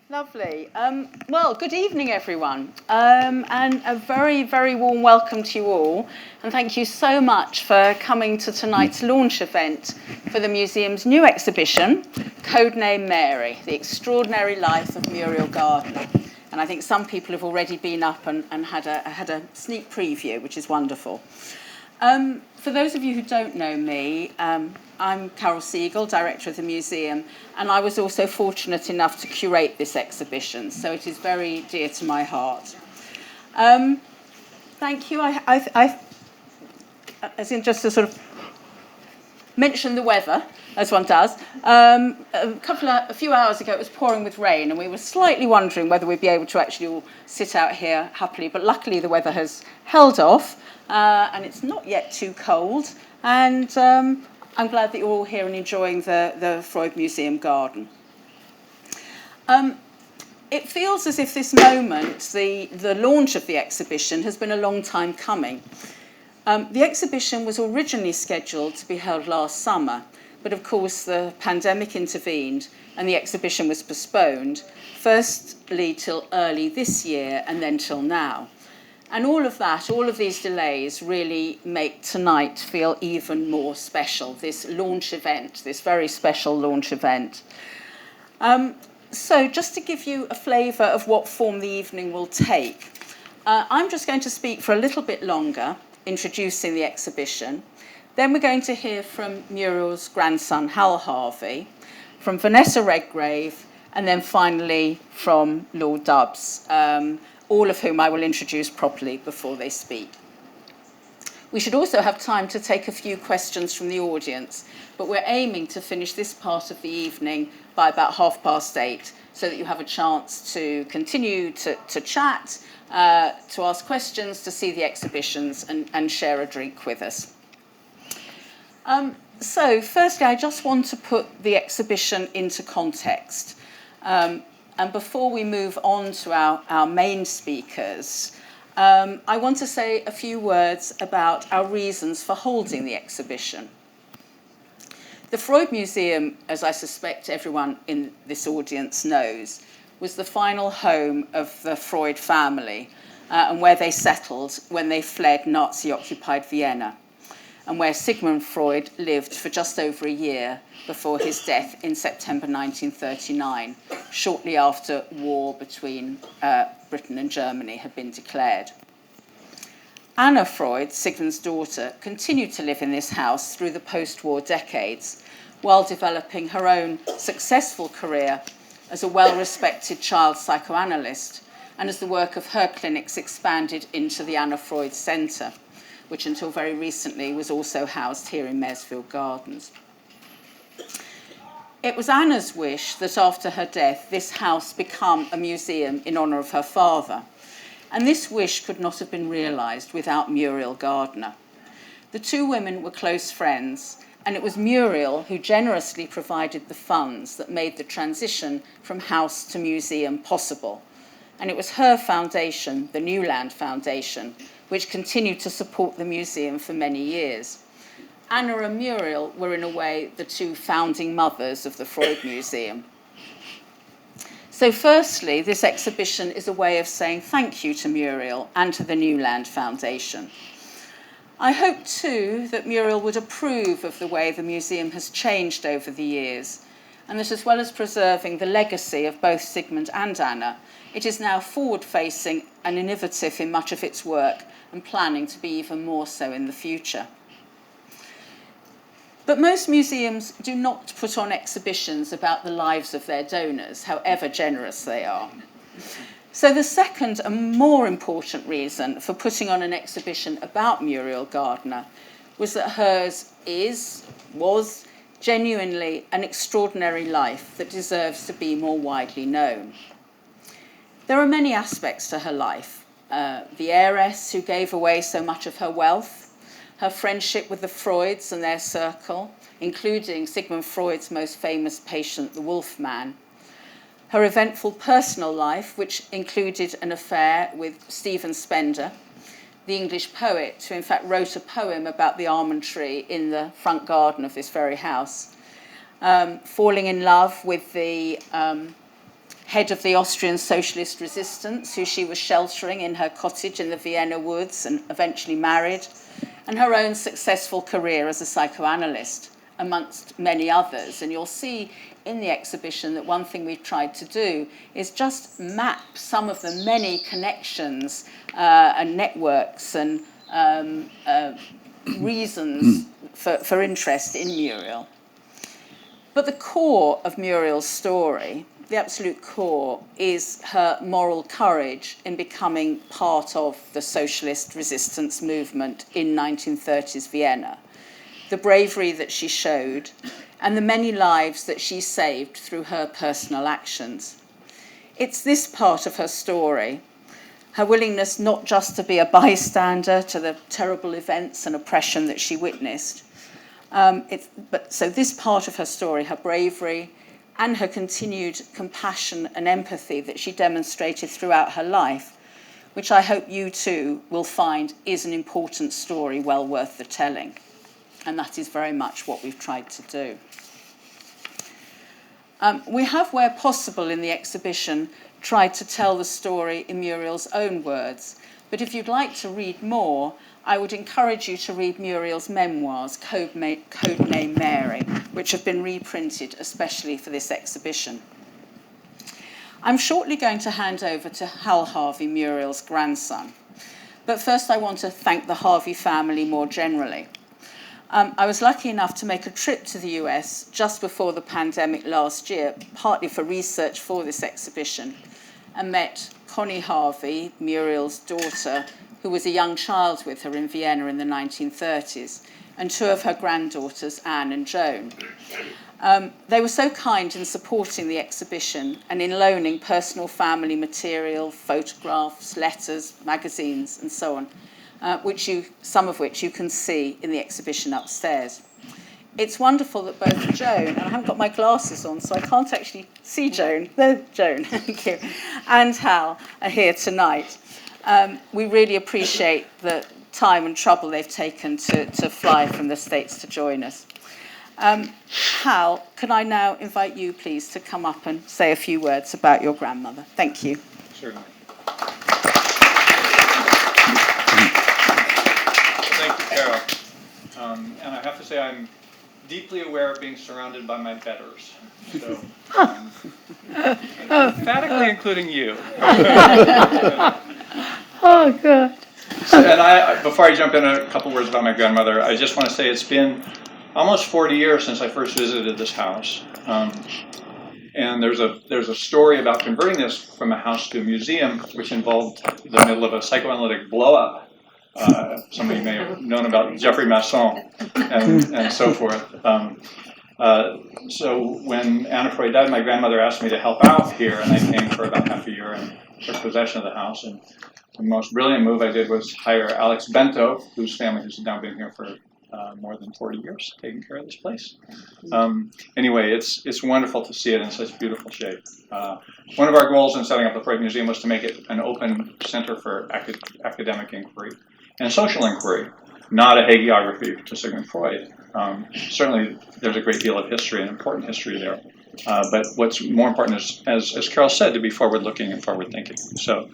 Lovely. Well, good evening, everyone, and a very, very warm welcome to you all. And thank you so much for coming to tonight's launch event for the museum's new exhibition, Codename Mary, The Extraordinary Life of Muriel Gardner. And I think some people have already been up and had a sneak preview, which is wonderful. For those of you who don't know me, I'm Carol Siegel, Director of the Museum, and I was also fortunate enough to curate this exhibition, so it is very dear to my heart. Thank you. As in just to sort of mention the weather, as one does. A few hours ago, it was pouring with rain, and we were slightly wondering whether we'd be able to actually all sit out here happily, but luckily the weather has held off. And it's not yet too cold, and I'm glad that you're all here and enjoying the Freud Museum garden. It feels as if this moment, the launch of the exhibition, has been a long time coming. The exhibition was originally scheduled to be held last summer, but of course the pandemic intervened and the exhibition was postponed, firstly till early this year and then till now. And all of these delays really make tonight feel even more special, this launch event, this very special launch event. So just to give you a flavour of what form the evening will take, I'm just going to speak for a little bit longer, introducing the exhibition. Then we're going to hear from Muriel's grandson, Hal Harvey, from Vanessa Redgrave, and then finally from Lord Dubs, all of whom I will introduce properly before they speak. We should also have time to take a few questions from the audience, but we're aiming to finish this part of the evening by about 8:30, so that you have a chance to continue to chat, to ask questions, to see the exhibitions, and share a drink with us. So firstly, I just want to put the exhibition into context. And before we move on to our main speakers, I want to say a few words about our reasons for holding the exhibition. The Freud Museum, as I suspect everyone in this audience knows, was the final home of the Freud family, and where they settled when they fled Nazi-occupied Vienna, and where Sigmund Freud lived for just over a year before his death in September 1939, shortly after war between Britain and Germany had been declared. Anna Freud, Sigmund's daughter, continued to live in this house through the post-war decades, while developing her own successful career as a well-respected child psychoanalyst, and as the work of her clinics expanded into the Anna Freud Centre, which until very recently was also housed here in Maresfield Gardens. It was Anna's wish that after her death, this house become a museum in honour of her father. And this wish could not have been realised without Muriel Gardner. The two women were close friends, and it was Muriel who generously provided the funds that made the transition from house to museum possible. And it was her foundation, the Newland Foundation, which continued to support the museum for many years. Anna and Muriel were, in a way, the two founding mothers of the Freud Museum. So firstly, this exhibition is a way of saying thank you to Muriel and to the Newland Foundation. I hope, too, that Muriel would approve of the way the museum has changed over the years, and that as well as preserving the legacy of both Sigmund and Anna, it is now forward-facing and innovative in much of its work, and planning to be even more so in the future. But most museums do not put on exhibitions about the lives of their donors, however generous they are. So the second and more important reason for putting on an exhibition about Muriel Gardner was that hers was genuinely an extraordinary life that deserves to be more widely known. There are many aspects to her life. The heiress who gave away so much of her wealth, her friendship with the Freuds and their circle, including Sigmund Freud's most famous patient, the Wolfman, her eventful personal life, which included an affair with Stephen Spender, the English poet who in fact wrote a poem about the almond tree in the front garden of this very house, falling in love with the head of the Austrian socialist resistance, who she was sheltering in her cottage in the Vienna woods and eventually married, and her own successful career as a psychoanalyst, amongst many others. And you'll see in the exhibition that one thing we've tried to do is just map some of the many connections and networks and reasons for interest in Muriel. But the core of Muriel's story, the absolute core, is her moral courage in becoming part of the socialist resistance movement in 1930s Vienna, the bravery that she showed, and the many lives that she saved through her personal actions. It's this part of her story, her willingness not just to be a bystander to the terrible events and oppression that she witnessed, so this part of her story, her bravery and her continued compassion and empathy that she demonstrated throughout her life, which I hope you too will find is an important story well worth the telling. And that is very much what we've tried to do. We have, where possible in the exhibition, tried to tell the story in Muriel's own words. But if you'd like to read more, I would encourage you to read Muriel's memoirs, Codename Mary, which have been reprinted especially for this exhibition. I'm shortly going to hand over to Hal Harvey, Muriel's grandson. But first I want to thank the Harvey family more generally. I was lucky enough to make a trip to the US just before the pandemic last year, partly for research for this exhibition, and met Connie Harvey, Muriel's daughter, who was a young child with her in Vienna in the 1930s, and two of her granddaughters, Anne and Joan. They were so kind in supporting the exhibition and in loaning personal family material, photographs, letters, magazines, and so on, some of which you can see in the exhibition upstairs. It's wonderful that both Joan, and I haven't got my glasses on, so I can't actually see Joan. There's Joan, thank you, and Hal are here tonight. We really appreciate the time and trouble they've taken to fly from the States to join us. Hal, can I now invite you, please, to come up and say a few words about your grandmother? Thank you. Certainly. Thank you, Carol. And I have to say I'm deeply aware of being surrounded by my betters. So, emphatically including you. Oh, God. And before I jump in, a couple words about my grandmother. I just want to say it's been almost 40 years since I first visited this house. And there's a story about converting this from a house to a museum, which involved the middle of a psychoanalytic blow-up. Some of you may have known about Jeffrey Masson and so forth. So when Anna Freud died, my grandmother asked me to help out here, and I came for about half a year and took possession of the house. And the most brilliant move I did was hire Alex Bento, whose family has now been here for more than 40 years, taking care of this place. Anyway, it's wonderful to see it in such beautiful shape. One of our goals in setting up the Freud Museum was to make it an open center for academic inquiry and social inquiry, not a hagiography to Sigmund Freud. Certainly, there's a great deal of history and important history there. But what's more important is, as Carol said, to be forward-looking and forward-thinking. So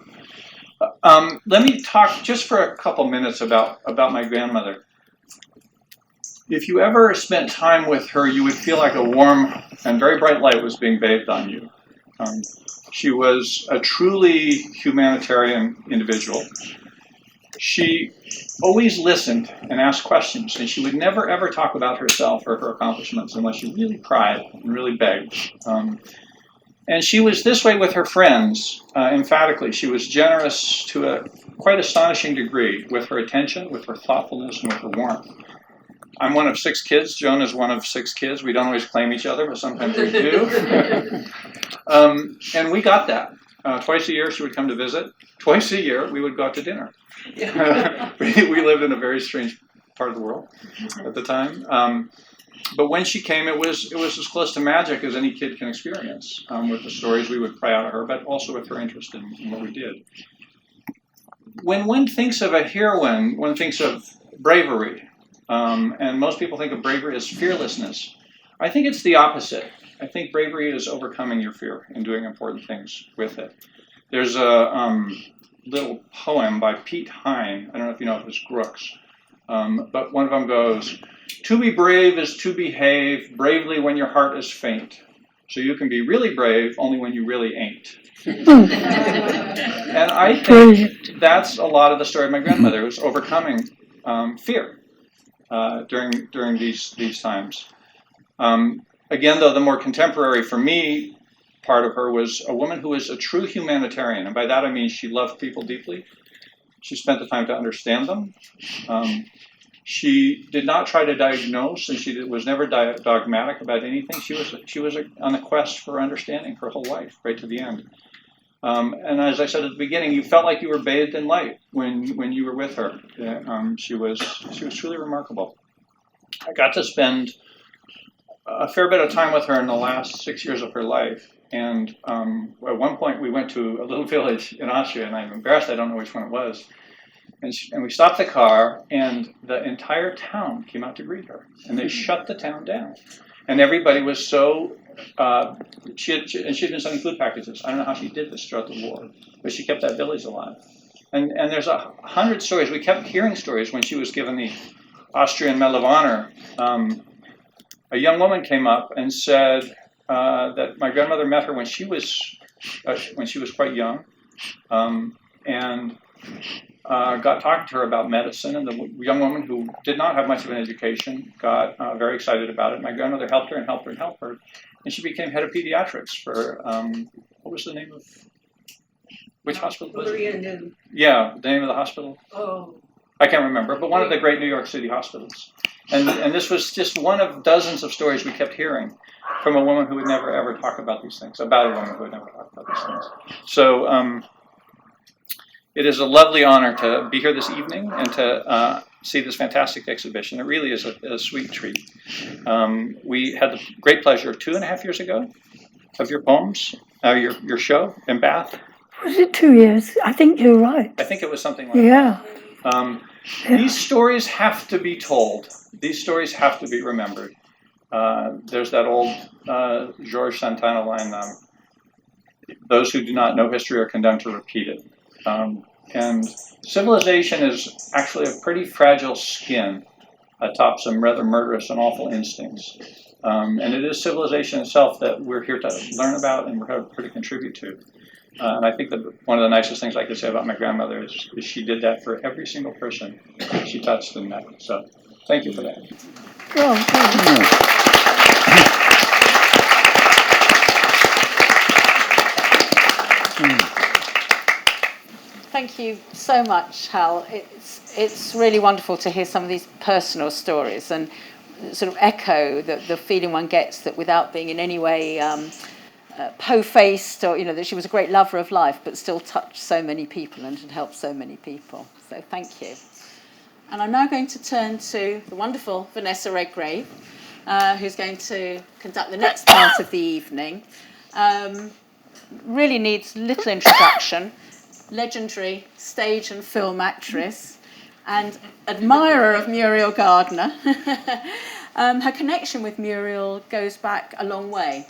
let me talk just for a couple minutes about my grandmother. If you ever spent time with her, you would feel like a warm and very bright light was being bathed on you. She was a truly humanitarian individual. She always listened and asked questions, and she would never, ever talk about herself or her accomplishments unless she really cried and really begged. And she was this way with her friends, emphatically. She was generous to a quite astonishing degree with her attention, with her thoughtfulness, and with her warmth. I'm one of 6 kids. Joan is one of 6 kids. We don't always claim each other, but sometimes we do. And we got that. Twice a year she would come to visit. Twice a year we would go out to dinner. We lived in a very strange part of the world at the time. But when she came, it was as close to magic as any kid can experience, with the stories we would pry out of her, but also with her interest in what we did. When one thinks of a heroine, one thinks of bravery. And most people think of bravery as fearlessness. I think it's the opposite. I think bravery is overcoming your fear and doing important things with it. There's a little poem by Pete Hine. I don't know if you know of his Grooks, but one of them goes, "To be brave is to behave bravely when your heart is faint. So you can be really brave only when you really ain't." And I think that's a lot of the story of my grandmother, was overcoming fear during these times. Again, though, the more contemporary for me part of her was a woman who was a true humanitarian, and by that I mean she loved people deeply. She spent the time to understand them. She did not try to diagnose, and she was never dogmatic about anything. She was on a quest for understanding her whole life, right to the end. And as I said at the beginning, you felt like you were bathed in light when you were with her. She was truly remarkable. I got to spend a fair bit of time with her in the last 6 years of her life. And at one point, we went to a little village in Austria, and I'm embarrassed I don't know which one it was. And we stopped the car, and the entire town came out to greet her. And they shut the town down. And everybody was so... she had been sending food packages. I don't know how she did this throughout the war, but she kept that village alive. And there's 100 stories. We kept hearing stories when she was given the Austrian Medal of Honor. A young woman came up and said that my grandmother met her when she was quite young, and got talking to her about medicine. And the young woman, who did not have much of an education, got very excited about it. My grandmother helped her and helped her and helped her, and she became head of pediatrics for what was the name of which hospital was it? Yeah, the name of the hospital. Oh, I can't remember, but one of the great New York City hospitals. And this was just one of dozens of stories we kept hearing from a woman who would never ever talk about these things, about a woman who would never talk about these things. So it is a lovely honor to be here this evening and to see this fantastic exhibition. It really is a sweet treat. We had the great pleasure 2.5 years ago of your poems, your show in Bath. was it 2 years? I think you're right. I think it was something like Yeah. that. These stories have to be told. These stories have to be remembered. There's that old Georges Santana line, those who do not know history are condemned to repeat it. And civilization is actually a pretty fragile skin atop some rather murderous and awful instincts. And it is civilization itself that we're here to learn about and we're here to contribute to. And I think that one of the nicest things I could say about my grandmother is she did that for every single person she touched and met. So thank you for that. Thank you so much, Hal. It's really wonderful to hear some of these personal stories and sort of echo the feeling one gets that without being in any way po-faced, or that she was a great lover of life, but still touched so many people and had helped so many people. So thank you. And I'm now going to turn to the wonderful Vanessa Redgrave, who's going to conduct the next part of the evening. Really needs little introduction. Legendary stage and film actress and admirer of Muriel Gardner. Her connection with Muriel goes back a long way.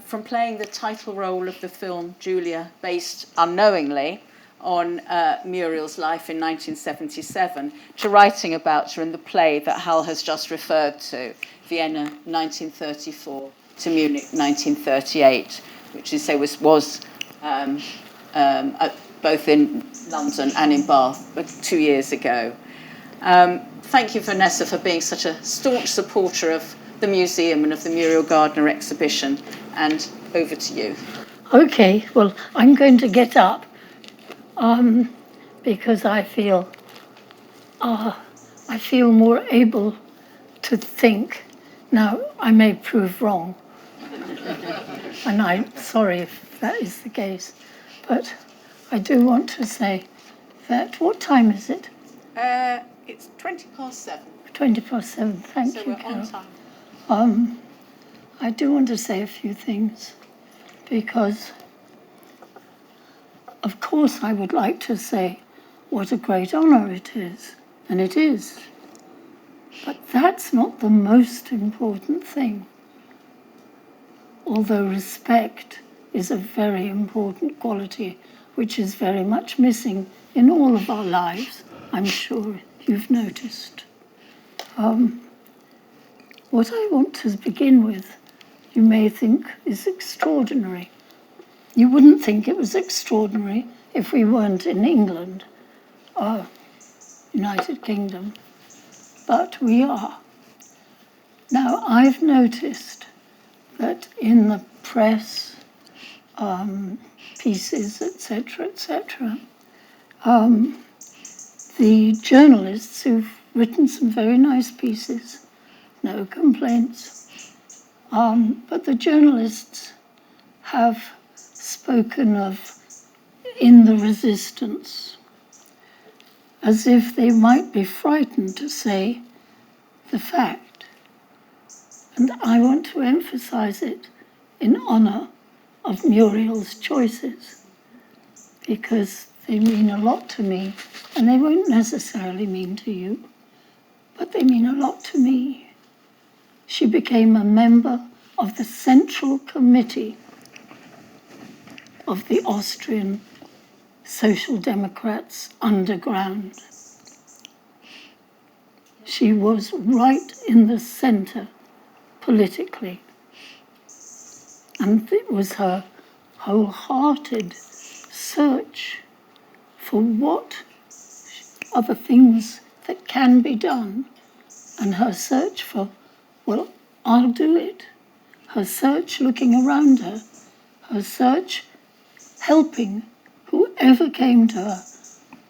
From playing the title role of the film Julia, based unknowingly on Muriel's life in 1977, to writing about her in the play that Hal has just referred to, Vienna 1934 to Munich 1938, which you say was both in London and in Bath 2 years ago. Thank you, Vanessa, for being such a staunch supporter of the museum and of the Muriel Gardner exhibition. And over to you. Okay, well, I'm going to get up because I feel more able to think. Now, I may prove wrong, and I'm sorry if that is the case, but I do want to say that, what time is it? It's 7:20. 7:20, thank you, So we're Carol. on time. I do want to say a few things because, of course, I would like to say what a great honour it is, and it is. But that's not the most important thing. although respect is a very important quality which is very much missing in all of our lives, I'm sure you've noticed. What I want to begin with, you may think is extraordinary. You wouldn't think it was extraordinary if we weren't in England or United Kingdom, but we are. Now, I've noticed that in the press, pieces, etc., the journalists who've written some very nice pieces, no complaints, but the journalists have spoken of in the resistance as if they might be frightened to say the fact. And I want to emphasize it in honor of Muriel's choices, because they mean a lot to me, and they won't necessarily mean to you, but they mean a lot to me. She became a member of the Central Committee of the Austrian Social Democrats underground. She was right in the center politically, and it was her wholehearted search for what are the things that can be done, and her search for, well, I'll do it. Her search looking around her, her search helping whoever came to her,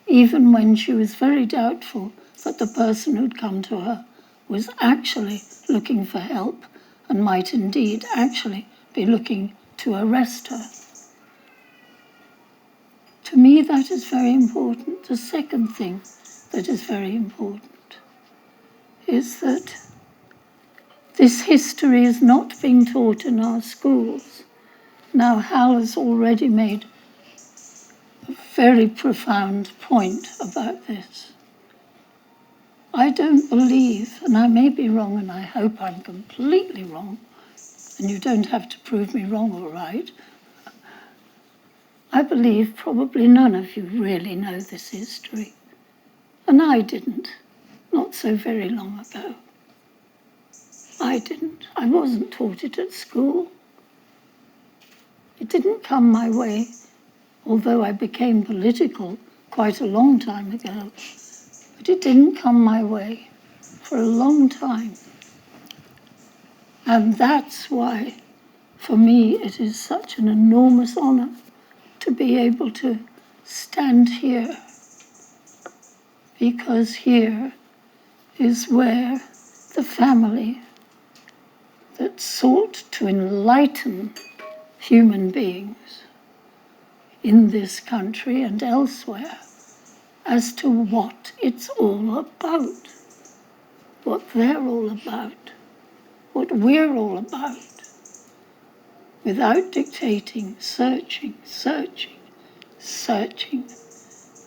even when she was very doubtful that the person who'd come to her was actually looking for help and might indeed actually be looking to arrest her. To me, that is very important. The second thing that is very important is that this history is not being taught in our schools. Now, Hal has already made a very profound point about this. I don't believe, and I may be wrong, and I hope I'm completely wrong, and you don't have to prove me wrong or right, I believe probably none of you really know this history. And I didn't, not so very long ago. I didn't. I wasn't taught it at school. It didn't come my way, although I became political quite a long time ago. But it didn't come my way for a long time. And that's why, for me, it is such an enormous honor to be able to stand here, because here is where the family that sought to enlighten human beings in this country and elsewhere as to what it's all about, what they're all about, what we're all about, without dictating, searching.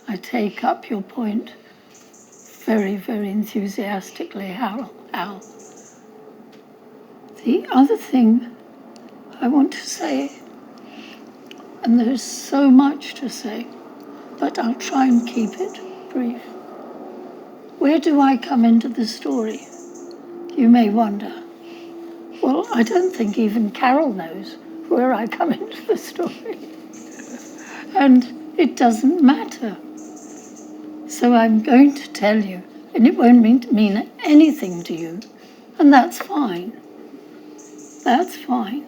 I take up your point very, very enthusiastically, Al. The other thing I want to say, and there's so much to say, but I'll try and keep it brief. Where do I come into the story? You may wonder. Well, I don't think even Carol knows where I come into the story. And it doesn't matter. So I'm going to tell you, and it won't mean anything to you, and that's fine. That's fine.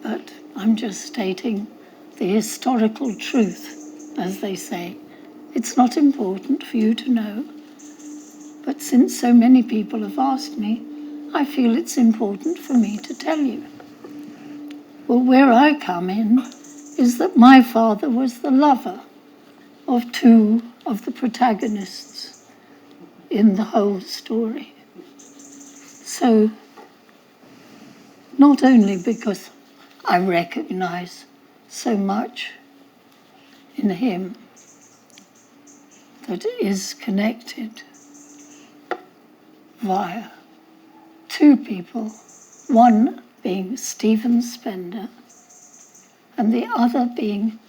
But I'm just stating the historical truth, as they say. It's not important for you to know, but since so many people have asked me, I feel it's important for me to tell you. Well, where I come in is that my father was the lover of two of the protagonists in the whole story. So, not only because I recognize so much in him that is connected via two people, one being Stephen Spender, and the other being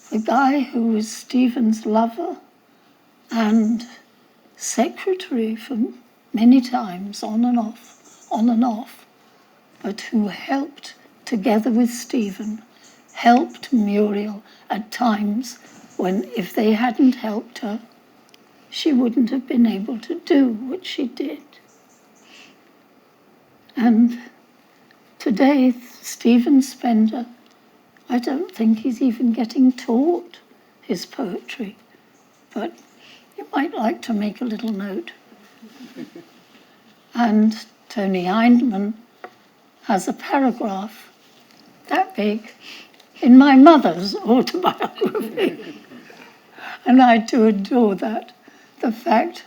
the guy who was Stephen's lover and secretary for many times, on and off, but who helped, together with Stephen, helped Muriel at times when, if they hadn't helped her, she wouldn't have been able to do what she did. And today, Stephen Spender, I don't think he's even getting taught his poetry, but you might like to make a little note. And Tony Hindman has a paragraph that big in my mother's autobiography. And I do adore that. The fact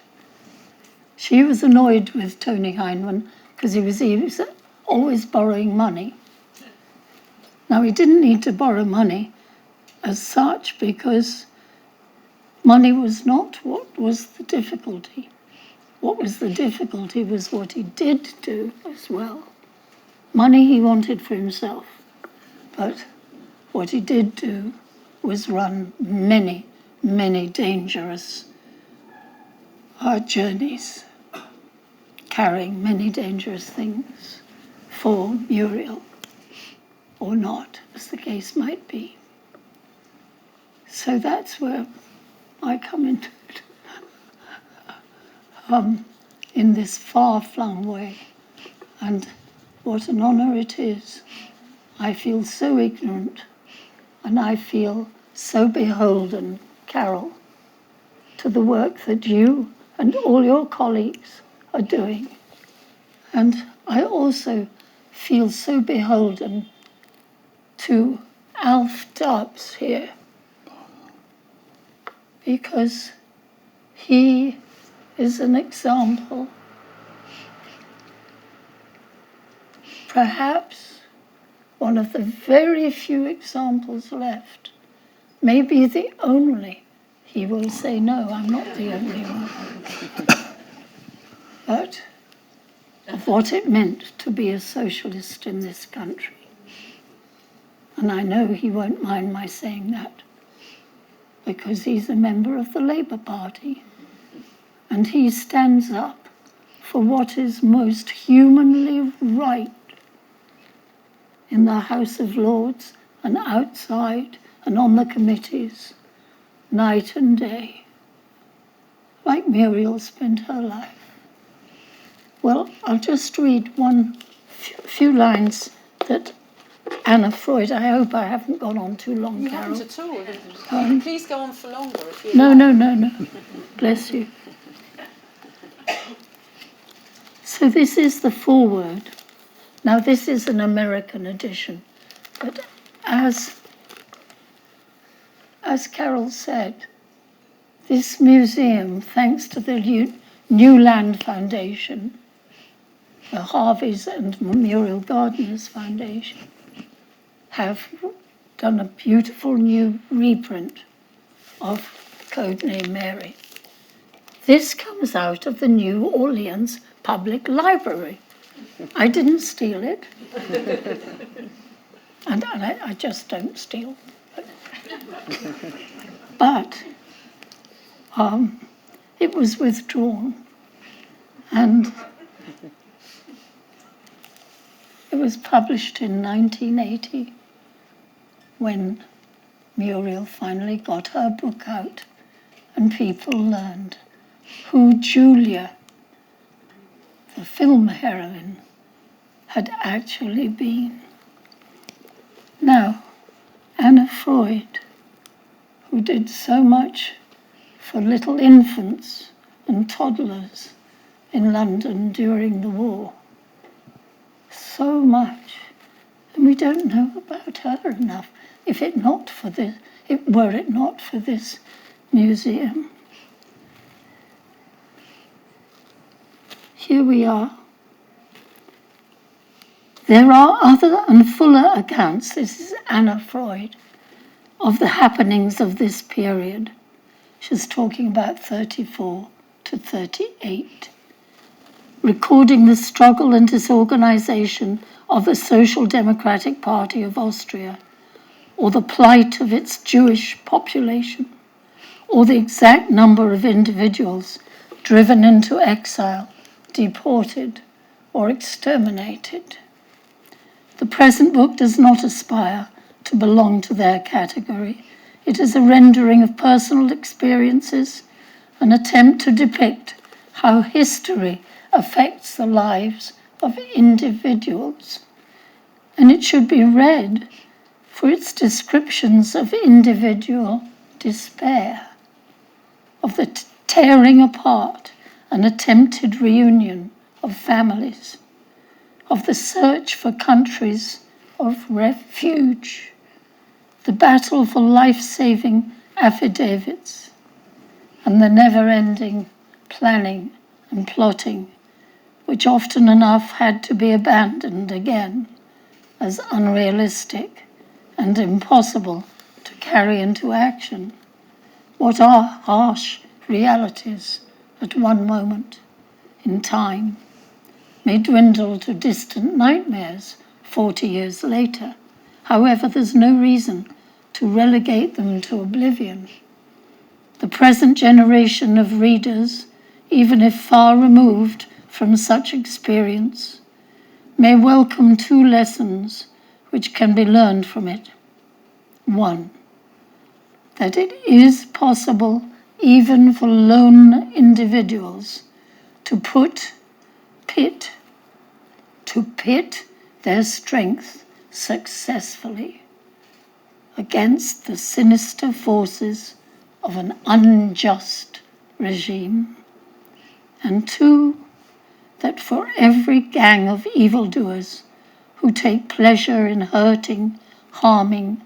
she was annoyed with Tony Hindman because he was always borrowing money. Now, he didn't need to borrow money as such because money was not what was the difficulty. What was the difficulty was what he did do as well. Money he wanted for himself, but what he did do was run many, many dangerous journeys, carrying many dangerous things for Muriel, or not, as the case might be. So that's where I come into it, in this far-flung way. And what an honour it is. I feel so ignorant, and I feel so beholden, Carol, to the work that you and all your colleagues are doing. And I also feel so beholden to Alf Dubs here, because he is an example, perhaps one of the very few examples left, maybe the only. He will say, no, I'm not the only one. But of what it meant to be a socialist in this country. And I know he won't mind my saying that, because he's a member of the Labour Party. And he stands up for what is most humanly right in the House of Lords and outside and on the committees, night and day, like Muriel spent her life. Well, I'll just read few lines that Anna Freud, I hope I haven't gone on too long, You Carol. haven't at all. Please go on for longer if you like. No. Bless you. So this is the foreword. Now, this is an American edition, but as Carol said, this museum, thanks to the New Land Foundation, the Harveys and Muriel Gardner's Foundation, have done a beautiful new reprint of Codename Mary. This comes out of the New Orleans Public Library. I didn't steal it. And I just don't steal. But it was withdrawn. And it was published in 1980 when Muriel finally got her book out and people learned who Julia, the film heroine, had actually been. Now, Anna Freud, who did so much for little infants and toddlers in London during the war, so much, and we don't know about her enough. Were it not for this museum. Here we are. There are other and fuller accounts, this is Anna Freud, of the happenings of this period. She's talking about 34 to 38, recording the struggle and disorganization of the Social Democratic Party of Austria, or the plight of its Jewish population, or the exact number of individuals driven into exile, deported, or exterminated. The present book does not aspire to belong to their category. It is a rendering of personal experiences, an attempt to depict how history affects the lives of individuals. And it should be read for its descriptions of individual despair, of the tearing apart and attempted reunion of families, of the search for countries of refuge, the battle for life-saving affidavits, and the never-ending planning and plotting, which often enough had to be abandoned again as unrealistic and impossible to carry into action. What are harsh realities at one moment in time may dwindle to distant nightmares 40 years later. However, there's no reason to relegate them to oblivion. The present generation of readers, even if far removed from such experience, may welcome two lessons which can be learned from it. One, that it is possible even for lone individuals to pit their strength successfully against the sinister forces of an unjust regime. And two, that for every gang of evildoers who take pleasure in hurting, harming,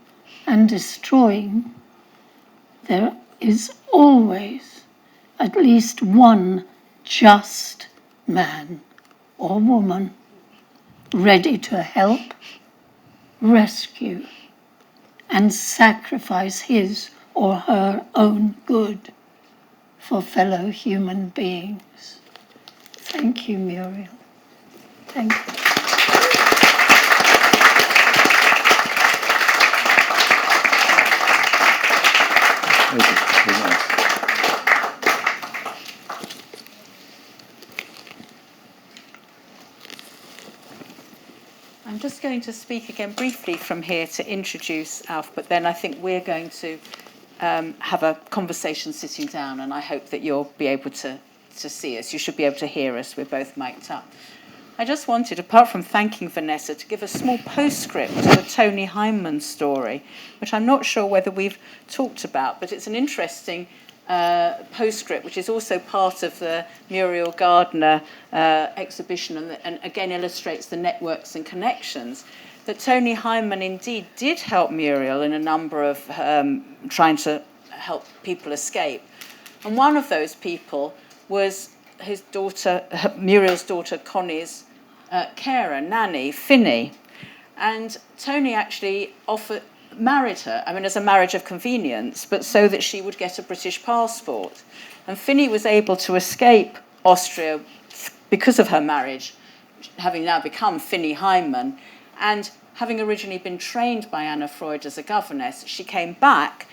and destroying, there is always at least one just man or woman ready to help, rescue, and sacrifice his or her own good for fellow human beings. Thank you, Muriel. Thank you. I'm just going to speak again briefly from here to introduce Alf, but then I think we're going to have a conversation sitting down, and I hope that you'll be able to see us. You should be able to hear us. We're both mic'd up. I just wanted, apart from thanking Vanessa, to give a small postscript to the Tony Heimann story, which I'm not sure whether we've talked about, but it's an interesting postscript, which is also part of the Muriel Gardner exhibition, and again illustrates the networks and connections, that Tony Heimann indeed did help Muriel in a number of trying to help people escape. And one of those people was his daughter, Muriel's daughter Connie's carer, nanny, Finny. And Tony actually married her, as a marriage of convenience, but so that she would get a British passport. And Finny was able to escape Austria because of her marriage, having now become Finny Heimann. And having originally been trained by Anna Freud as a governess, she came back.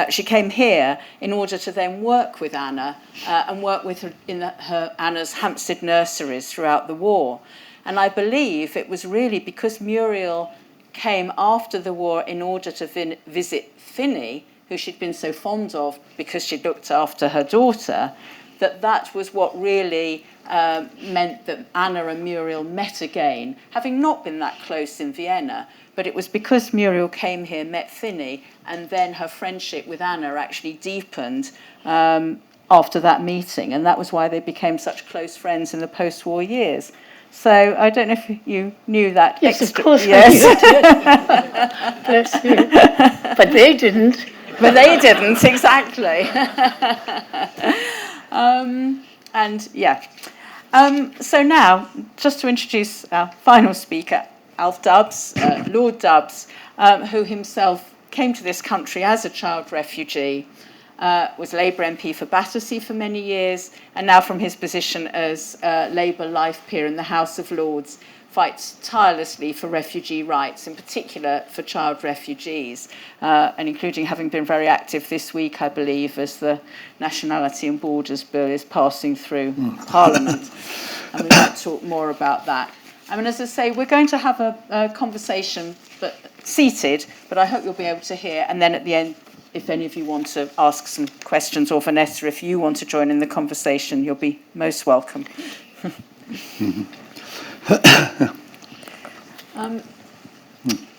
She came here in order to then work with Anna and work with her in Anna's Hampstead nurseries throughout the war. And I believe it was really because Muriel came after the war in order to visit Finny, who she'd been so fond of because she looked after her daughter, that was what really meant that Anna and Muriel met again, having not been that close in Vienna. But it was because Muriel came here, met Finny, and then her friendship with Anna actually deepened after that meeting. And that was why they became such close friends in the post-war years. So I don't know if you knew that. Yes, of course yes. I knew. Bless you. But they didn't. But they didn't, exactly. And yeah. So now, just to introduce our final speaker, Alf Dubs, Lord Dubs, who himself came to this country as a child refugee, was Labour MP for Battersea for many years, and now from his position as Labour life peer in the House of Lords, fights tirelessly for refugee rights, in particular for child refugees, and including having been very active this week, I believe, as the Nationality and Borders Bill is passing through Parliament. And we might talk more about that. I mean, as I say, we're going to have a conversation, but seated, but I hope you'll be able to hear. And then at the end, if any of you want to ask some questions, or Vanessa, if you want to join in the conversation, you'll be most welcome.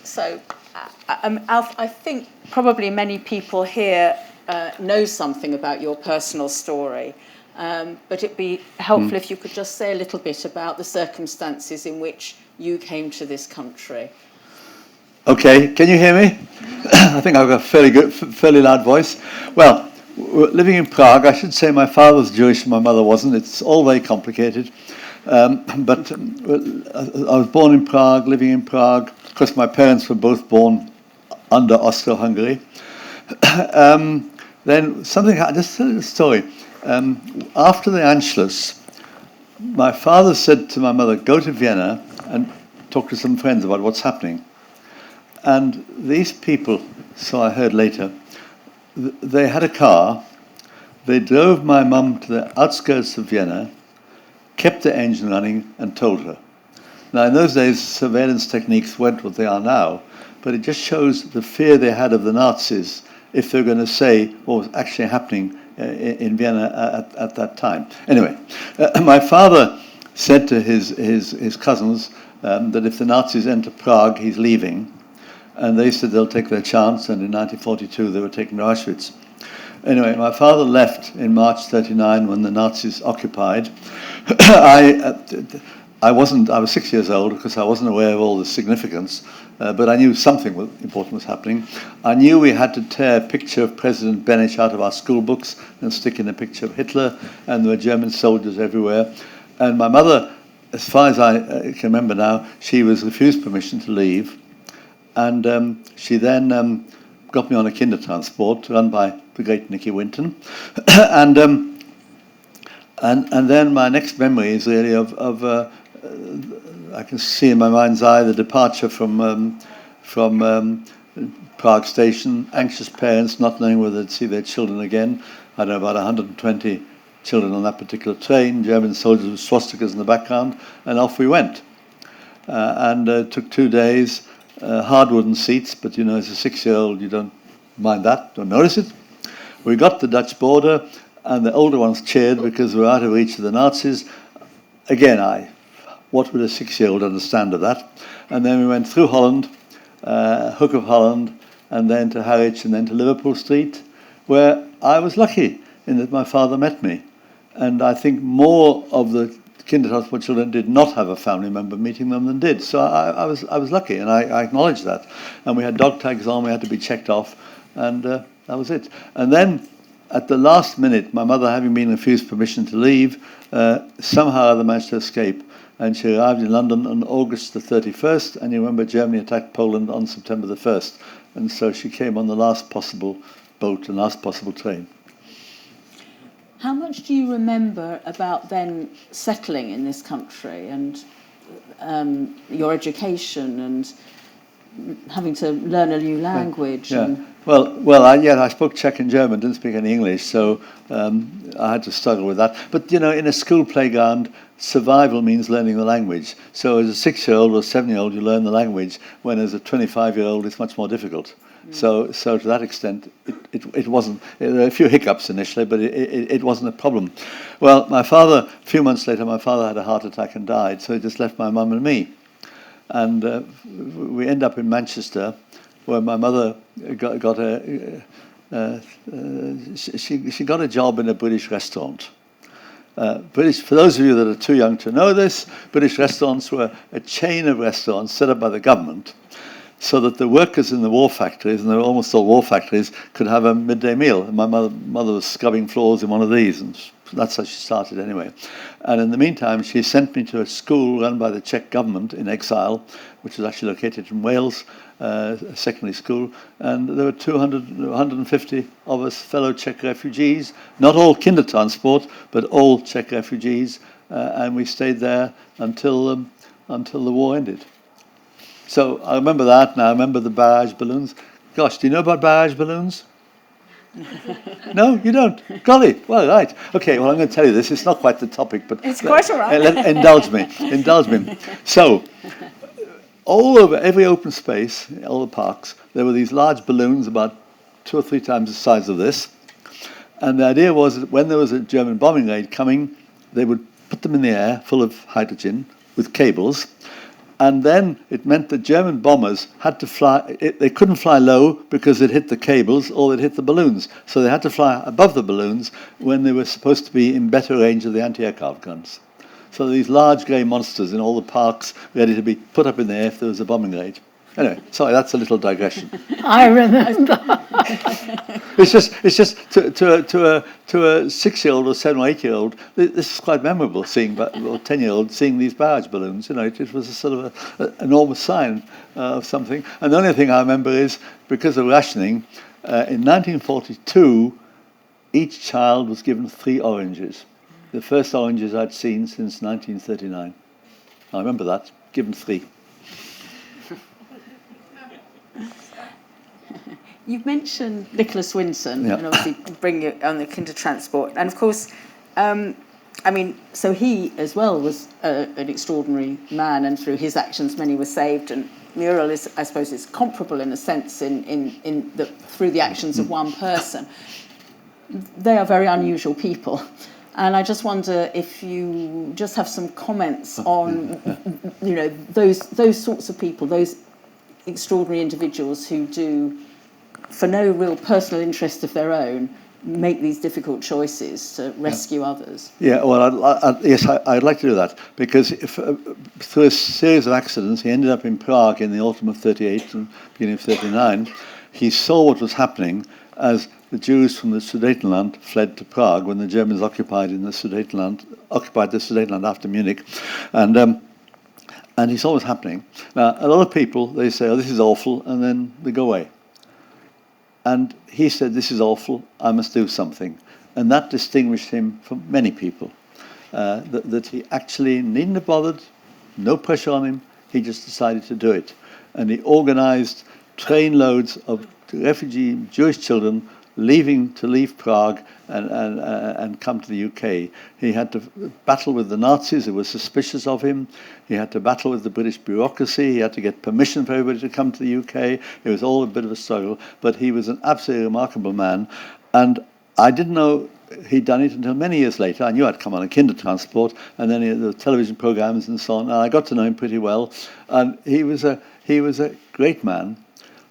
So, Alf, I think probably many people here know something about your personal story, but it'd be helpful if you could just say a little bit about the circumstances in which you came to this country. Okay, can you hear me? I think I've got a fairly loud voice. Well, living in Prague, I should say my father was Jewish and my mother wasn't. It's all very complicated. But I was born in Prague, living in Prague. Of course, my parents were both born under Austro-Hungary. Then something happened, just a little story. After the Anschluss, my father said to my mother, go to Vienna and talk to some friends about what's happening. And these people, so I heard later, they had a car, they drove my mum to the outskirts of Vienna, kept the engine running and told her. Now in those days surveillance techniques weren't what they are now, but it just shows the fear they had of the Nazis if they're going to say what was actually happening in Vienna at that time. Anyway, my father said to his cousins that if the Nazis enter Prague, he's leaving. And they said they'll take their chance, and in 1942 they were taken to Auschwitz. Anyway, my father left in March 1939 when the Nazis occupied. I was 6 years old because I wasn't aware of all the significance, but I knew something important was happening. I knew we had to tear a picture of President Beneš out of our school books and stick in a picture of Hitler, and there were German soldiers everywhere. And my mother, as far as I can remember now, she was refused permission to leave. And she then got me on a Kindertransport run by the great Nicky Winton. and then my next memory is really of I can see in my mind's eye the departure from Prague station, anxious parents not knowing whether they'd see their children again. I don't know, about 120 children on that particular train, German soldiers with swastikas in the background, and off we went. And it took 2 days. Hard wooden seats, but you know, as a 6-year-old, you don't mind that, don't notice it. We got the Dutch border, and the older ones cheered because we were out of reach of the Nazis. Again, what would a 6-year-old understand of that? And then we went through Holland, Hook of Holland, and then to Harwich, and then to Liverpool Street, where I was lucky in that my father met me. And I think more of the Kindertransport children did not have a family member meeting them than did. So I was lucky, and I acknowledge that. And we had dog tags on, we had to be checked off, and that was it. And then at the last minute, my mother, having been refused permission to leave, somehow or other managed to escape. And she arrived in London on August the 31st, and you remember Germany attacked Poland on September the 1st. And so she came on the last possible boat and last possible train. How much do you remember about then settling in this country and your education and having to learn a new language? Yeah. And Well, I spoke Czech and German, didn't speak any English, so I had to struggle with that. But, you know, in a school playground, survival means learning the language. So as a 6-year-old or a 7-year-old, you learn the language, when as a 25-year-old, it's much more difficult. So to that extent, it wasn't. There were a few hiccups initially, but it wasn't a problem. Well, my father, a few months later, my father had a heart attack and died, so he just left my mum and me. And we end up in Manchester, where my mother got she got a job in a British restaurant. For those of you that are too young to know this, British restaurants were a chain of restaurants set up by the government, so that the workers in the war factories, and they were almost all war factories, could have a midday meal. And my mother was scrubbing floors in one of these, and that's how she started anyway. And in the meantime, she sent me to a school run by the Czech government in exile, which was actually located in Wales, a secondary school. And there were 150 of us fellow Czech refugees, not all Kindertransport, but all Czech refugees. And we stayed there until until the war ended. So I remember that, and I remember the barrage balloons. Gosh, do you know about barrage balloons? No, you don't. Golly, well, right. Okay, well, I'm going to tell you this. It's not quite the topic, but It's quite all right. Indulge me. Indulge me. So, all over every open space, all the parks, there were these large balloons about 2 or 3 times the size of this. And the idea was that when there was a German bombing raid coming, they would put them in the air full of hydrogen with cables. And then it meant that German bombers had to fly, they couldn't fly low because they'd hit the cables or they'd hit the balloons. So they had to fly above the balloons when they were supposed to be in better range of the anti-aircraft guns. So these large grey monsters in all the parks ready to be put up in the air if there was a bombing raid. Anyway, sorry, that's a little digression. I remember. It's just to a 6-year-old or 7 or 8-year-old, this is quite memorable seeing, or 10-year-old seeing these barrage balloons. You know, it was a sort of an enormous sign of something. And the only thing I remember is because of rationing, in 1942, each child was given 3 oranges. The first oranges I'd seen since 1939. I remember that, given 3. You've mentioned Nicholas Winton, Yeah. and obviously bring it on the Kindertransport. And of course, I mean, so he as well was an extraordinary man, and through his actions, many were saved. And Muriel is, I suppose, is comparable in a sense in the, through the actions of one person. They are very unusual people. And I just wonder if you just have some comments on, you know, those sorts of people, those extraordinary individuals who do, for no real personal interest of their own, make these difficult choices to rescue others. Yeah, well, yes, I'd like to do that, because through a series of accidents, he ended up in Prague in the autumn of 38 and beginning of 39. He saw what was happening as the Jews from the Sudetenland fled to Prague when the Germans occupied the Sudetenland after Munich, and he saw what was happening. Now, a lot of people, they say, oh, this is awful, and then they go away. And he said, this is awful, I must do something. And that distinguished him from many people, that he actually needn't have bothered, no pressure on him, he just decided to do it. And he organized train loads of refugee Jewish children to leave Prague and come to the UK. He had to battle with the Nazis who were suspicious of him. He had to battle with the British bureaucracy. He had to get permission for everybody to come to the UK. It was all a bit of a struggle, but he was an absolutely remarkable man. And I didn't know he'd done it until many years later. I knew I'd come on a Kindertransport, and then the television programs and so on, and I got to know him pretty well. And he was a great man.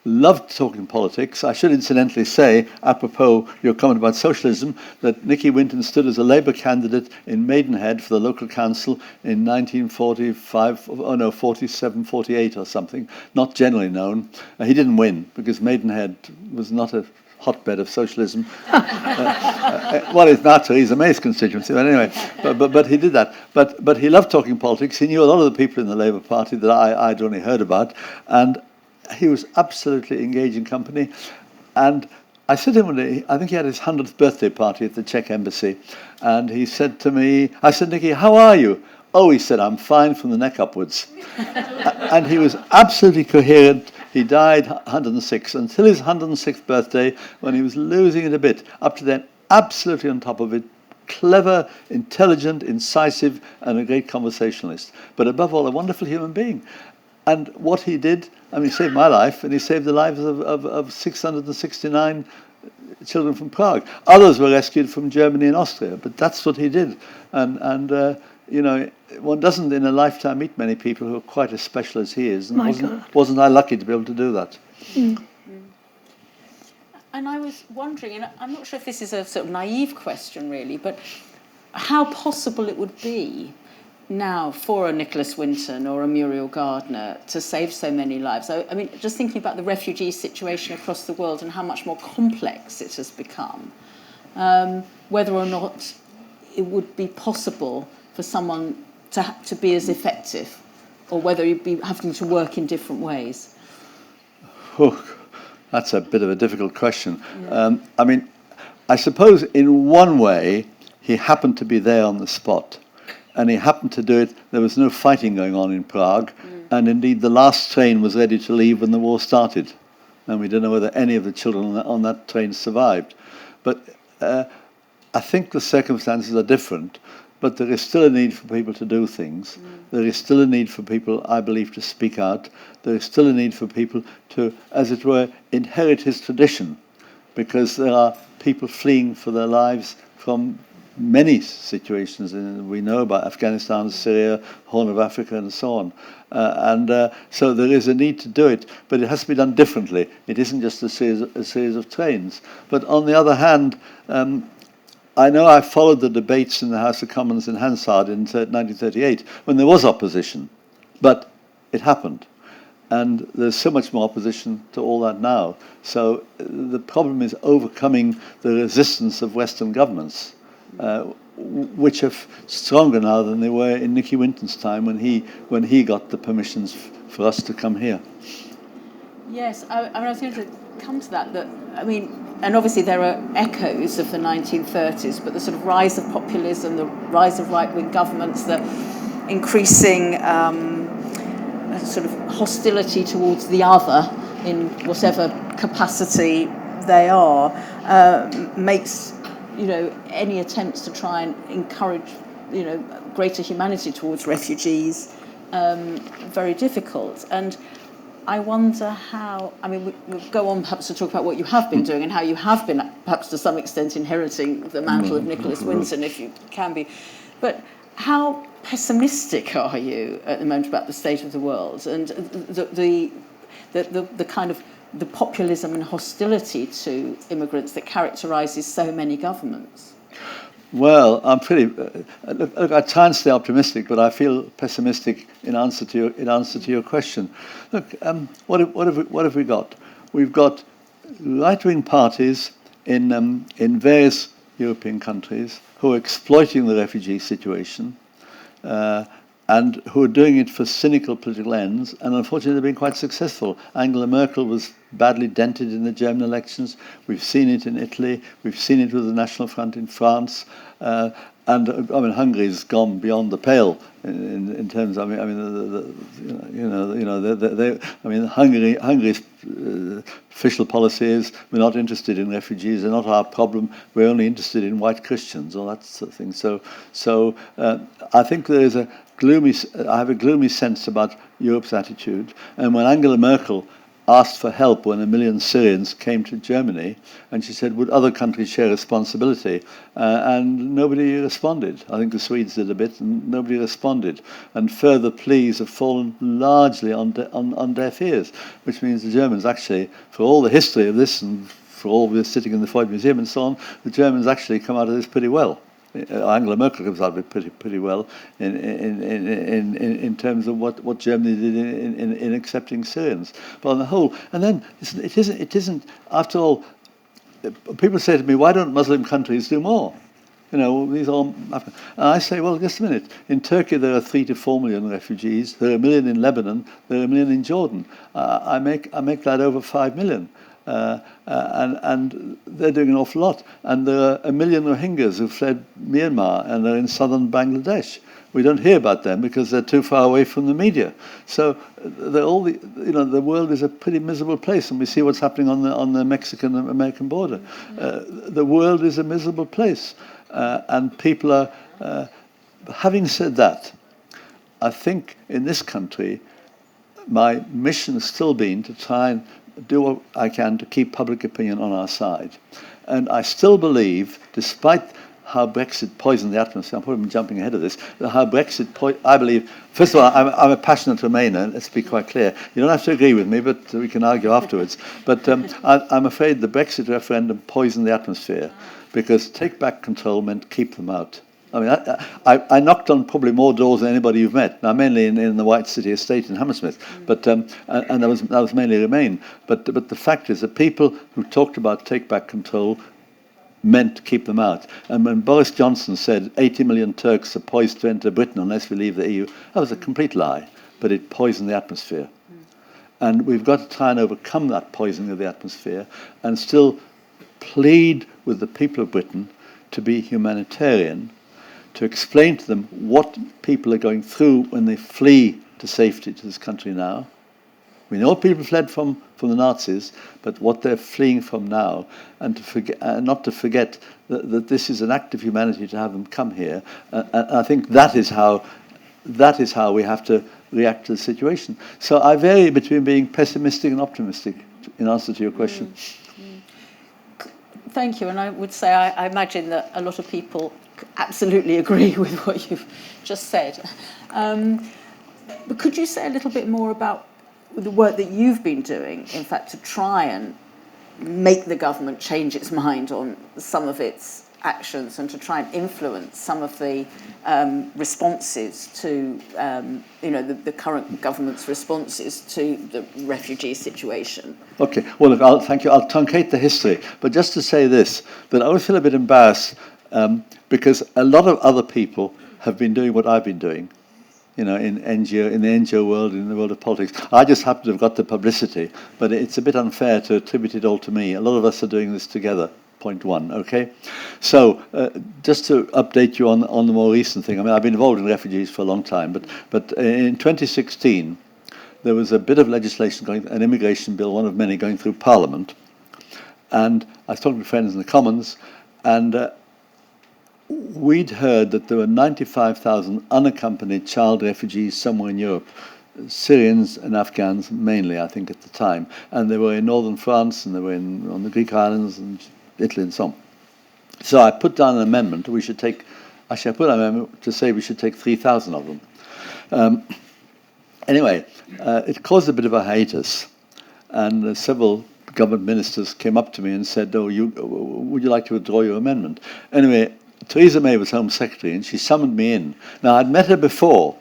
Loved talking politics. I should incidentally say, apropos your comment about socialism, that Nicky Winton stood as a Labour candidate in Maidenhead for the local council in 47, 48 or something, not generally known. He didn't win because Maidenhead was not a hotbed of socialism. Well, it's not, so he's a May's constituency, but anyway, but he did that. But he loved talking politics. He knew a lot of the people in the Labour Party that I'd only heard about, and he was absolutely engaging company. And I said to him one day, I think he had his 100th birthday party at the Czech embassy, and he said to me, I said, Nicky, how are you? Oh, he said, I'm fine from the neck upwards. And he was absolutely coherent. He died 106 until his 106th birthday, when he was losing it a bit. Up to then, absolutely on top of it, clever, intelligent, incisive, and a great conversationalist. But above all, a wonderful human being. And what he did, I mean, he saved my life, and he saved the lives of 669 children from Prague. Others were rescued from Germany and Austria, but that's what he did. And you know, one doesn't in a lifetime meet many people who are quite as special as he is. And wasn't I lucky to be able to do that? Mm. And I was wondering, and I'm not sure if this is a sort of naive question really, but how possible it would be now for a Nicholas Winton or a Muriel Gardner to save so many lives. I mean, just thinking about the refugee situation across the world and how much more complex it has become, whether or not it would be possible for someone to be as effective, or whether you'd be having to work in different ways. Oh, that's a bit of a difficult question. Yeah. I mean, I suppose in one way he happened to be there on the spot. and he happened to do it. There was no fighting going on in Prague, and indeed the last train was ready to leave when the war started, and we don't know whether any of the children on that train survived. But I think the circumstances are different, but there is still a need for people to do things. There is still a need for people, I believe, to speak out. There is still a need for people to, as it were, inherit his tradition, because there are people fleeing for their lives from many situations. We know about Afghanistan, Syria, Horn of Africa, and so on. So there is a need to do it, but it has to be done differently. It isn't just a series of trains. But on the other hand, I know I followed the debates in the House of Commons in Hansard in 1938 when there was opposition, but it happened. And there's so much more opposition to all that now. So the problem is overcoming the resistance of Western governments, which are stronger now than they were in Nicky Winton's time when he got the permissions for us to come here. Yes, I was going to come to that. And obviously there are echoes of the 1930s, but the sort of rise of populism, the rise of right-wing governments, the increasing sort of hostility towards the other in whatever capacity they are, makes any attempts to try and encourage greater humanity towards refugees very difficult. And I wonder how, we'll go on perhaps to talk about what you have been doing and how you have been perhaps to some extent inheriting the mantle of Nicholas Winton, if you can be. But how pessimistic are you at the moment about the state of the world and the kind of the populism and hostility to immigrants that characterises so many governments? Well, I'm pretty. Look, I try and stay optimistic, but I feel pessimistic in answer to your question. Look, what have we got? We've got right-wing parties in various European countries who are exploiting the refugee situation, and who are doing it for cynical political ends, and unfortunately they've been quite successful. Angela Merkel was badly dented in the German elections. We've seen it in Italy. We've seen it with the National Front in France. And Hungary's gone beyond the pale in terms. Hungary's official policy is we're not interested in refugees. They're not our problem. We're only interested in white Christians, all that sort of thing. So I think there is I have a gloomy sense about Europe's attitude. And when Angela Merkel asked for help when 1 million Syrians came to Germany, and she said, would other countries share responsibility? And nobody responded. I think the Swedes did a bit, and nobody responded. And further pleas have fallen largely on deaf ears, which means the Germans actually, for all the history of this and for all we're sitting in the Freud Museum and so on, the Germans actually come out of this pretty well. Angela Merkel comes out of it pretty well in terms of what Germany did in accepting Syrians. But on the whole, and then it isn't. After all, people say to me, "Why don't Muslim countries do more?" These are. And I say, well, just a minute. In Turkey, there are 3 to 4 million refugees. There are 1 million in Lebanon. There are 1 million in Jordan. I make that over 5 million. And they're doing an awful lot. And there are 1 million Rohingyas who fled Myanmar and are in southern Bangladesh. We don't hear about them because they're too far away from the media. So the world is a pretty miserable place, and we see what's happening on the Mexican-American border. The world is a miserable place, and people are. Having said that, I think in this country, my mission has still been to try and do what I can to keep public opinion on our side. And I still believe, despite how Brexit poisoned the atmosphere, I'm probably jumping ahead of this, how Brexit, I believe, first of all, I'm a passionate Remainer, let's be quite clear. You don't have to agree with me, but we can argue afterwards. But I'm afraid the Brexit referendum poisoned the atmosphere, because take back control meant keep them out. I knocked on probably more doors than anybody you've met. Now, mainly in the White City Estate in Hammersmith, but and that was mainly Remain. But the fact is, the people who talked about take back control meant to keep them out. And when Boris Johnson said 80 million Turks are poised to enter Britain unless we leave the EU, that was a complete lie. But it poisoned the atmosphere, and we've got to try and overcome that poisoning of the atmosphere, and still plead with the people of Britain to be humanitarian, to explain to them what people are going through when they flee to safety to this country now. We know people fled from the Nazis, but what they're fleeing from now, and not to forget that this is an act of humanity to have them come here. And I think that is how we have to react to the situation. So I vary between being pessimistic and optimistic in answer to your question. Thank you, and I would say I imagine that a lot of people absolutely agree with what you've just said. But could you say a little bit more about the work that you've been doing, in fact, to try and make the government change its mind on some of its actions and to try and influence some of the responses to, the current government's responses to the refugee situation? Okay, well, look, thank you. I'll truncate the history, but just to say this, that I always feel a bit embarrassed because a lot of other people have been doing what I've been doing. In the NGO world, in the world of politics. I just happen to have got the publicity, but it's a bit unfair to attribute it all to me. A lot of us are doing this together, point one, okay? So, just to update you on the more recent thing, I mean, I've been involved in refugees for a long time, but in 2016, there was a bit of legislation an immigration bill, one of many, going through Parliament, and I was talking to friends in the Commons, and we'd heard that there were 95,000 unaccompanied child refugees somewhere in Europe, Syrians and Afghans mainly, I think, at the time. And they were in northern France, and they were on the Greek islands and Italy and so on. So I put down an amendment. I put an amendment to say we should take 3,000 of them. Anyway, it caused a bit of a hiatus, and several government ministers came up to me and said, would you like to withdraw your amendment? Anyway, Theresa May was Home Secretary, and she summoned me in. Now, I'd met her before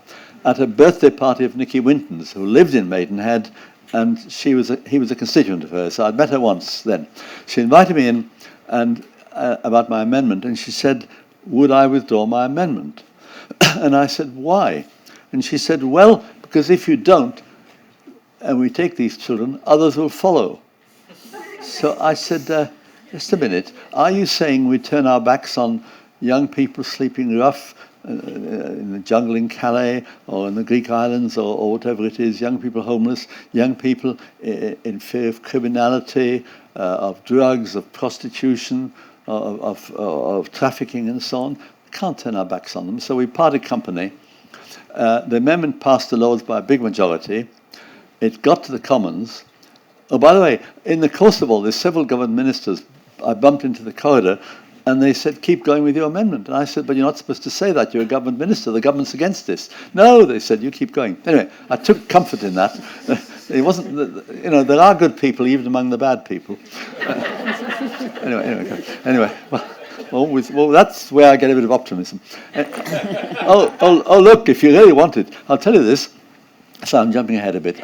at a birthday party of Nicky Winton's, who lived in Maidenhead, and he was a constituent of hers, so I'd met her once then. She invited me in and about my amendment, and she said, would I withdraw my amendment? And I said, why? And she said, well, because if you don't, and we take these children, others will follow. So I said, just a minute, are you saying we turn our backs on young people sleeping rough in the jungle in Calais or in the Greek islands or whatever it is, young people homeless, young people in fear of criminality, of drugs, of prostitution, of trafficking and so on? We can't turn our backs on them. So we parted company. The amendment passed the Lords by a big majority. It got to the Commons. Oh, by the way, in the course of all this, several government ministers, I bumped into the corridor, and they said, keep going with your amendment. And I said, but you're not supposed to say that. You're a government minister. The government's against this. No, they said, you keep going. Anyway, I took comfort in that. It wasn't, there are good people even among the bad people. Anyway, well, that's where I get a bit of optimism. Look, if you really want it, I'll tell you this. So I'm jumping ahead a bit.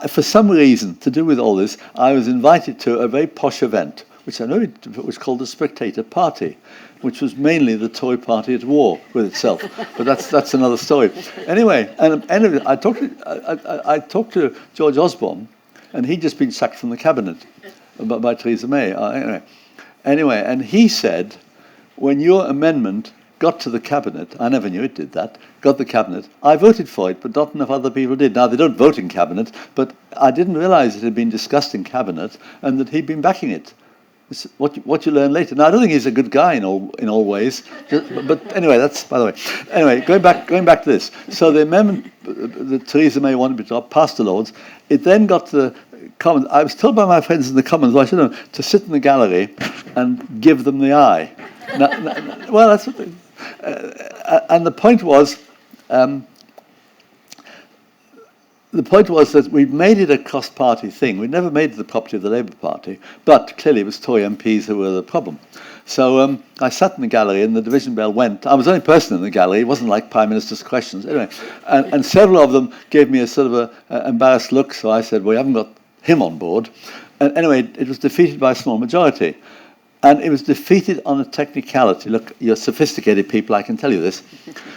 For some reason, to do with all this, I was invited to a very posh event, which I know it was called the Spectator Party, which was mainly the Tory party at war with itself. But that's another story. Anyway, I talked to George Osborne, and he'd just been sacked from the cabinet by Theresa May. Anyway, and he said, when your amendment got to the cabinet, I never knew it did that, got the cabinet, I voted for it, but not enough other people did. Now, they don't vote in cabinet, but I didn't realise it had been discussed in cabinet and that he'd been backing it. It's what you learn later. Now, I don't think he's a good guy in all ways, but anyway, that's by the way. Anyway, going back to this. So the amendment that Theresa May wanted me to passed the Lords. It then got to the Commons. I was told by my friends in the Commons, well, I should know, to sit in the gallery and give them the eye. Well, that's what and the point was that we made it a cross-party thing. We never made it the property of the Labour Party, but clearly it was Tory MPs who were the problem. So I sat in the gallery, and the division bell went. I was the only person in the gallery. It wasn't like Prime Minister's questions. Anyway, and several of them gave me a sort of a embarrassed look. So I said, "Well, we haven't got him on board." And anyway, it was defeated by a small majority. And it was defeated on a technicality. Look, you're sophisticated people, I can tell you this.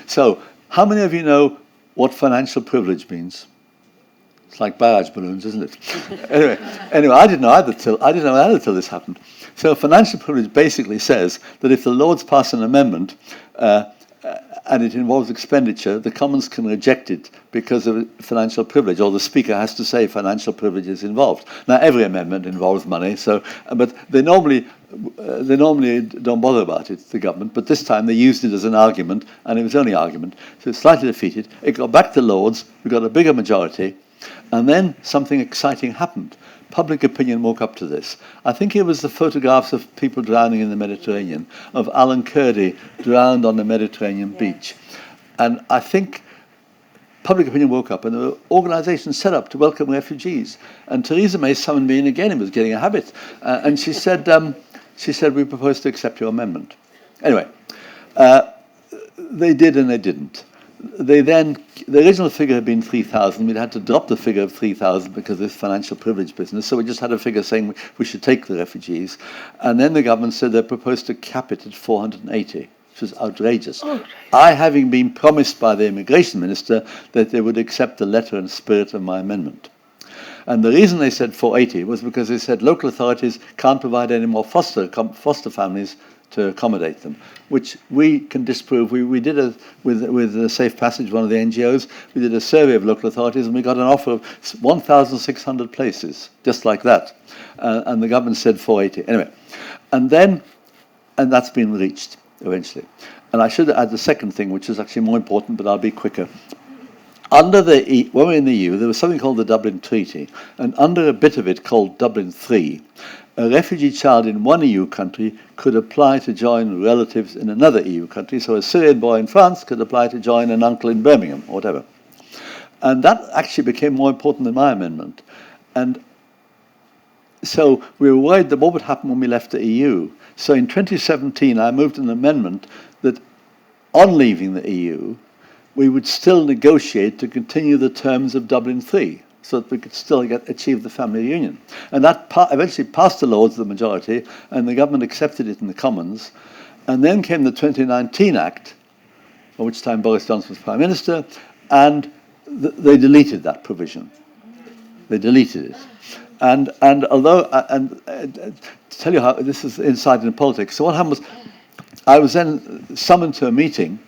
So, how many of you know what financial privilege means? It's like barrage balloons, isn't it? anyway, I didn't know either till this happened. So financial privilege basically says that if the Lords pass an amendment and it involves expenditure, the Commons can reject it because of financial privilege, or the Speaker has to say financial privilege is involved. Now, every amendment involves money, but they normally don't bother about it, the government, but this time they used it as an argument, and it was only argument, so it's slightly defeated. It got back to Lords, we got a bigger majority, and then something exciting happened. Public opinion woke up to this. I think it was the photographs of people drowning in the Mediterranean, of Alan Kurdi drowned on the Mediterranean beach. And I think public opinion woke up and there were organisations set up to welcome refugees. And Theresa May summoned me in again, it was getting a habit. And she said, we propose to accept your amendment. Anyway, they did and they didn't. The original figure had been 3,000. We'd had to drop the figure of 3,000 because of this financial privilege business. So we just had a figure saying we should take the refugees. And then the government said they proposed to cap it at 480, which was outrageous. Okay. I, having been promised by the immigration minister that they would accept the letter and spirit of my amendment. And the reason they said 480 was because they said local authorities can't provide any more foster families to accommodate them, which we can disprove. We did with the Safe Passage, one of the NGOs, we did a survey of local authorities and we got an offer of 1,600 places, just like that. And the government said 480. Anyway, and that's been reached eventually. And I should add the second thing, which is actually more important, but I'll be quicker. When we were in the EU, there was something called the Dublin Treaty, and under a bit of it called Dublin III, a refugee child in one EU country could apply to join relatives in another EU country. So a Syrian boy in France could apply to join an uncle in Birmingham or whatever. And that actually became more important than my amendment. And so we were worried that what would happen when we left the EU. So in 2017, I moved an amendment that on leaving the EU, we would still negotiate to continue the terms of Dublin III, so that we could still achieve the family reunion. And that eventually passed the Lords, the majority, and the government accepted it in the Commons. And then came the 2019 Act, at which time Boris Johnson was Prime Minister, and they deleted that provision. They deleted it. And although, to tell you how, this is insight in politics, so what happened was, I was then summoned to a meeting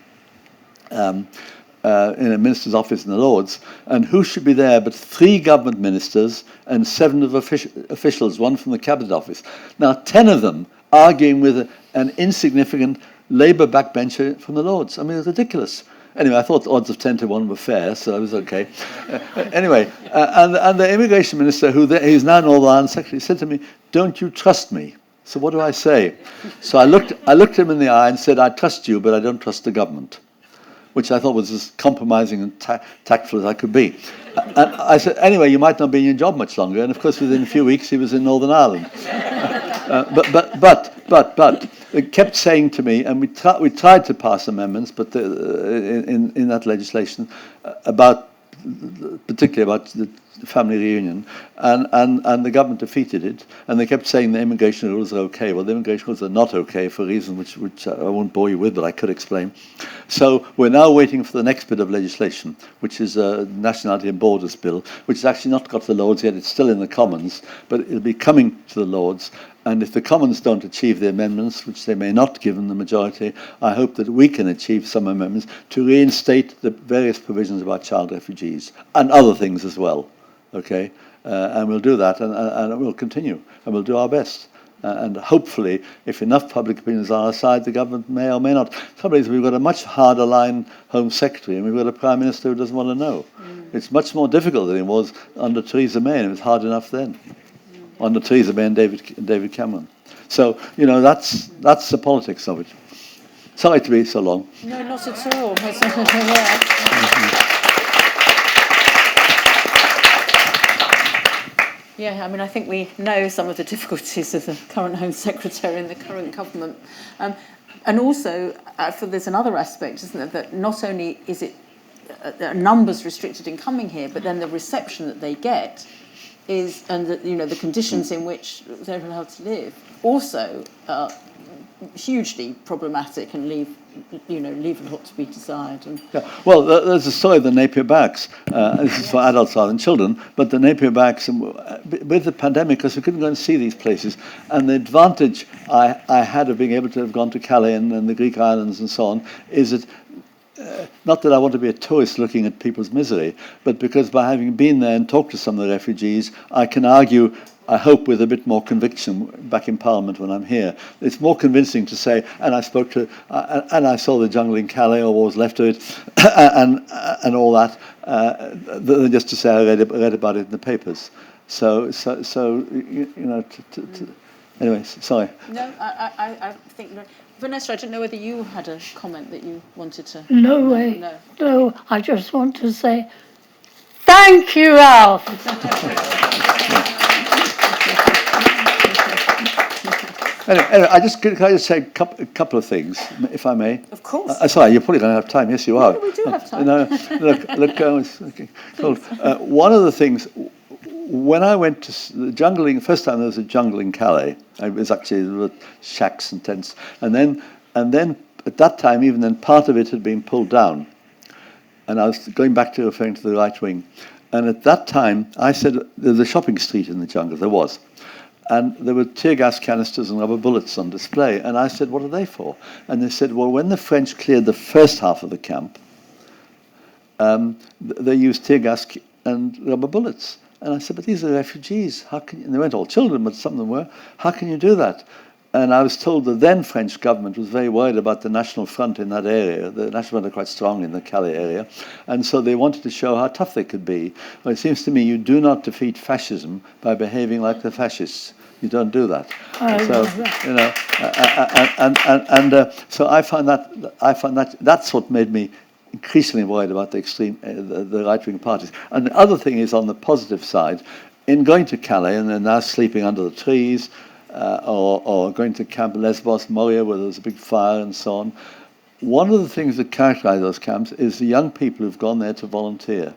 in a minister's office in the Lords, and who should be there but 3 government ministers and 7 of officials, 1 from the Cabinet Office. Now, 10 of them arguing with an insignificant Labour backbencher from the Lords. I mean, it's ridiculous. Anyway, I thought the odds of 10 to 1 were fair, so I was okay. Anyway, and the immigration minister, who's now Northern Ireland Secretary, said to me, "Don't you trust me?" So what do I say? So I looked him in the eye and said, "I trust you, but I don't trust the government," which I thought was as compromising and tactful as I could be. And I said, "Anyway, you might not be in your job much longer." And of course, within a few weeks, he was in Northern Ireland. But they kept saying to me, and we tried to pass amendments, but in that legislation particularly about the family reunion, and the government defeated it, and they kept saying the immigration rules are okay. Well, the immigration rules are not okay for reasons which I won't bore you with, but I could explain. So we're now waiting for the next bit of legislation, which is a Nationality and Borders Bill, which has actually not got to the Lords yet. It's still in the Commons, but it'll be coming to the Lords. And if the Commons don't achieve the amendments, which they may not given the majority, I hope that we can achieve some amendments to reinstate the various provisions about child refugees and other things as well. Okay? And we'll do that, and we'll continue, and we'll do our best. And hopefully, if enough public opinion is on our side, the government may or may not. The trouble is, we've got a much harder line Home Secretary, and we've got a Prime Minister who doesn't want to know. It's much more difficult than it was under Theresa May, and it was hard enough then. Under Theresa May and David Cameron. So, you know, that's the politics of it. Sorry to be so long. No, not at all. Yeah, I mean, I think we know some of the difficulties of the current Home Secretary and the current government. And also, there's another aspect, isn't there, that not only is it numbers restricted in coming here, but then the reception that they get is, and the conditions in which they're allowed to live, also hugely problematic and leave leave a lot to be desired. And Yeah. Well, there's a story of the Napier Barracks. This is for adults rather than children, but the Napier Barracks, with the pandemic, because we couldn't go and see these places, and the advantage I had of being able to have gone to Calais and the Greek islands and so on, is that not that I want to be a tourist looking at people's misery, but because by having been there and talked to some of the refugees, I can argue, I hope with a bit more conviction back in Parliament when I'm here. It's more convincing to say, and I spoke to, and I saw the jungle in Calais or what was left of it, and all that, than just to say I read about it in the papers. So anyway, sorry. no, I think Vanessa, I don't know whether you had a comment that you wanted to. No way. No. No, I just want to say thank you, Alf. Anyway, can I just say a couple of things, if I may? Of course. Sorry, you're probably going to have time. Yes, you are. No, we do have time. No, look. Okay, cool. One of the things, when I went to the jungle, first time there was a jungle in Calais. It was actually there were shacks and tents, and then at that time, even then, part of it had been pulled down, and I was going back to referring to the right wing, and at that time I said there's a shopping street in the jungle. There was. And there were tear gas canisters and rubber bullets on display. And I said, what are they for? And they said, well, when the French cleared the first half of the camp, they used tear gas and rubber bullets. And I said, but these are refugees. How can you? And they weren't all children, but some of them were. How can you do that? And I was told the then French government was very worried about the National Front in that area. The National Front are quite strong in the Calais area. And so they wanted to show how tough they could be. Well, it seems to me you do not defeat fascism by behaving like the fascists. You don't do that. So I find that that's what made me increasingly worried about the extreme, the right-wing parties. And the other thing is on the positive side, in going to Calais and then now sleeping under the trees, or going to Camp Lesbos, Moria, where there's a big fire and so on. One of the things that characterize those camps is the young people who've gone there to volunteer.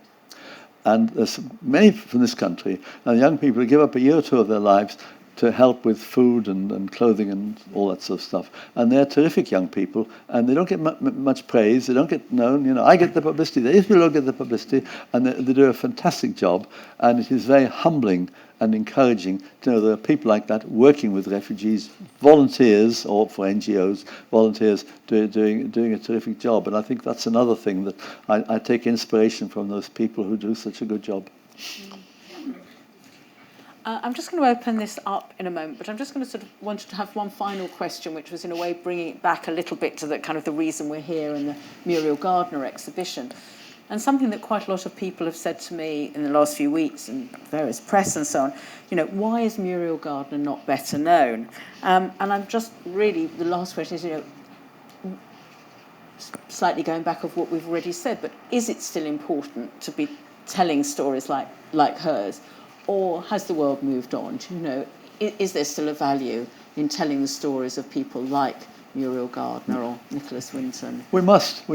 And there's many from this country, and young people who give up a year or two of their lives to help with food and clothing and all that sort of stuff. And they're terrific young people, and they don't get much praise, they don't get known. I get the publicity, these people don't get the publicity, and they do a fantastic job, and it is very humbling and encouraging to know there are people like that working with refugees, volunteers, or for NGOs, volunteers doing a terrific job. And I think that's another thing that I take inspiration from those people who do such a good job. I'm just going to open this up in a moment, but I'm just going to wanted to have one final question, which was in a way bringing it back a little bit to the kind of the reason we're here in the Muriel Gardner exhibition. And something that quite a lot of people have said to me in the last few weeks in various press and so on, why is Muriel Gardner not better known? And I'm just really, the last question is, slightly going back of what we've already said, but is it still important to be telling stories like hers? Or has the world moved on? Is there still a value in telling the stories of people like Muriel Gardner or Nicholas Winton? We must,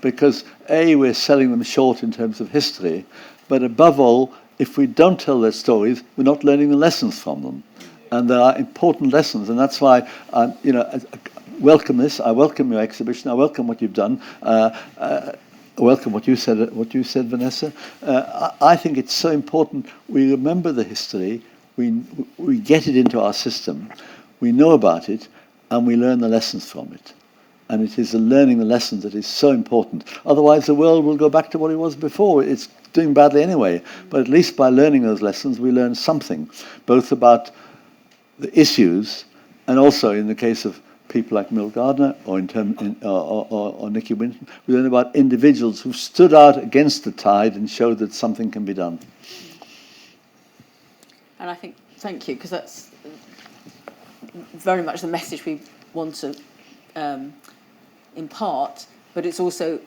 because we're selling them short in terms of history, but above all, if we don't tell their stories, we're not learning the lessons from them. And there are important lessons, and that's why, I welcome this. I welcome your exhibition. I welcome what you've done. I welcome what you said, Vanessa. I think it's so important we remember the history, we get it into our system, we know about it, and we learn the lessons from it. And it is the learning the lessons that is so important. Otherwise, the world will go back to what it was before. It's doing badly anyway. But at least by learning those lessons, we learn something, both about the issues and also in the case of people like Muriel Gardner or Nicky Winton, we learn about individuals who stood out against the tide and showed that something can be done. And I think, thank you, because that's very much the message we want to impart, but it's also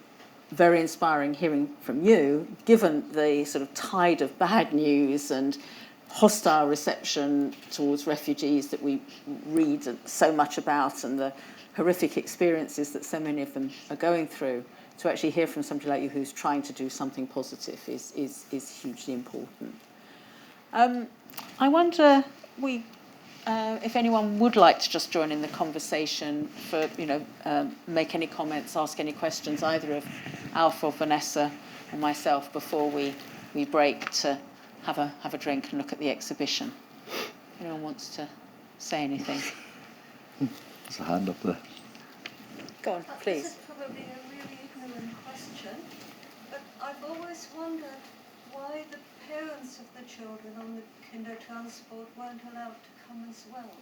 very inspiring hearing from you, given the sort of tide of bad news and hostile reception towards refugees that we read so much about and the horrific experiences that so many of them are going through. To actually hear from somebody like you who's trying to do something positive is hugely important. I wonder, if anyone would like to just join in the conversation for, make any comments, ask any questions, either of Alf or Vanessa or myself before we break to have a drink and look at the exhibition. Anyone wants to say anything? There's a hand up there. Go on, please. This is probably a really ignorant question, but I've always wondered why the parents of the children on the Kindertransport weren't allowed to come as well.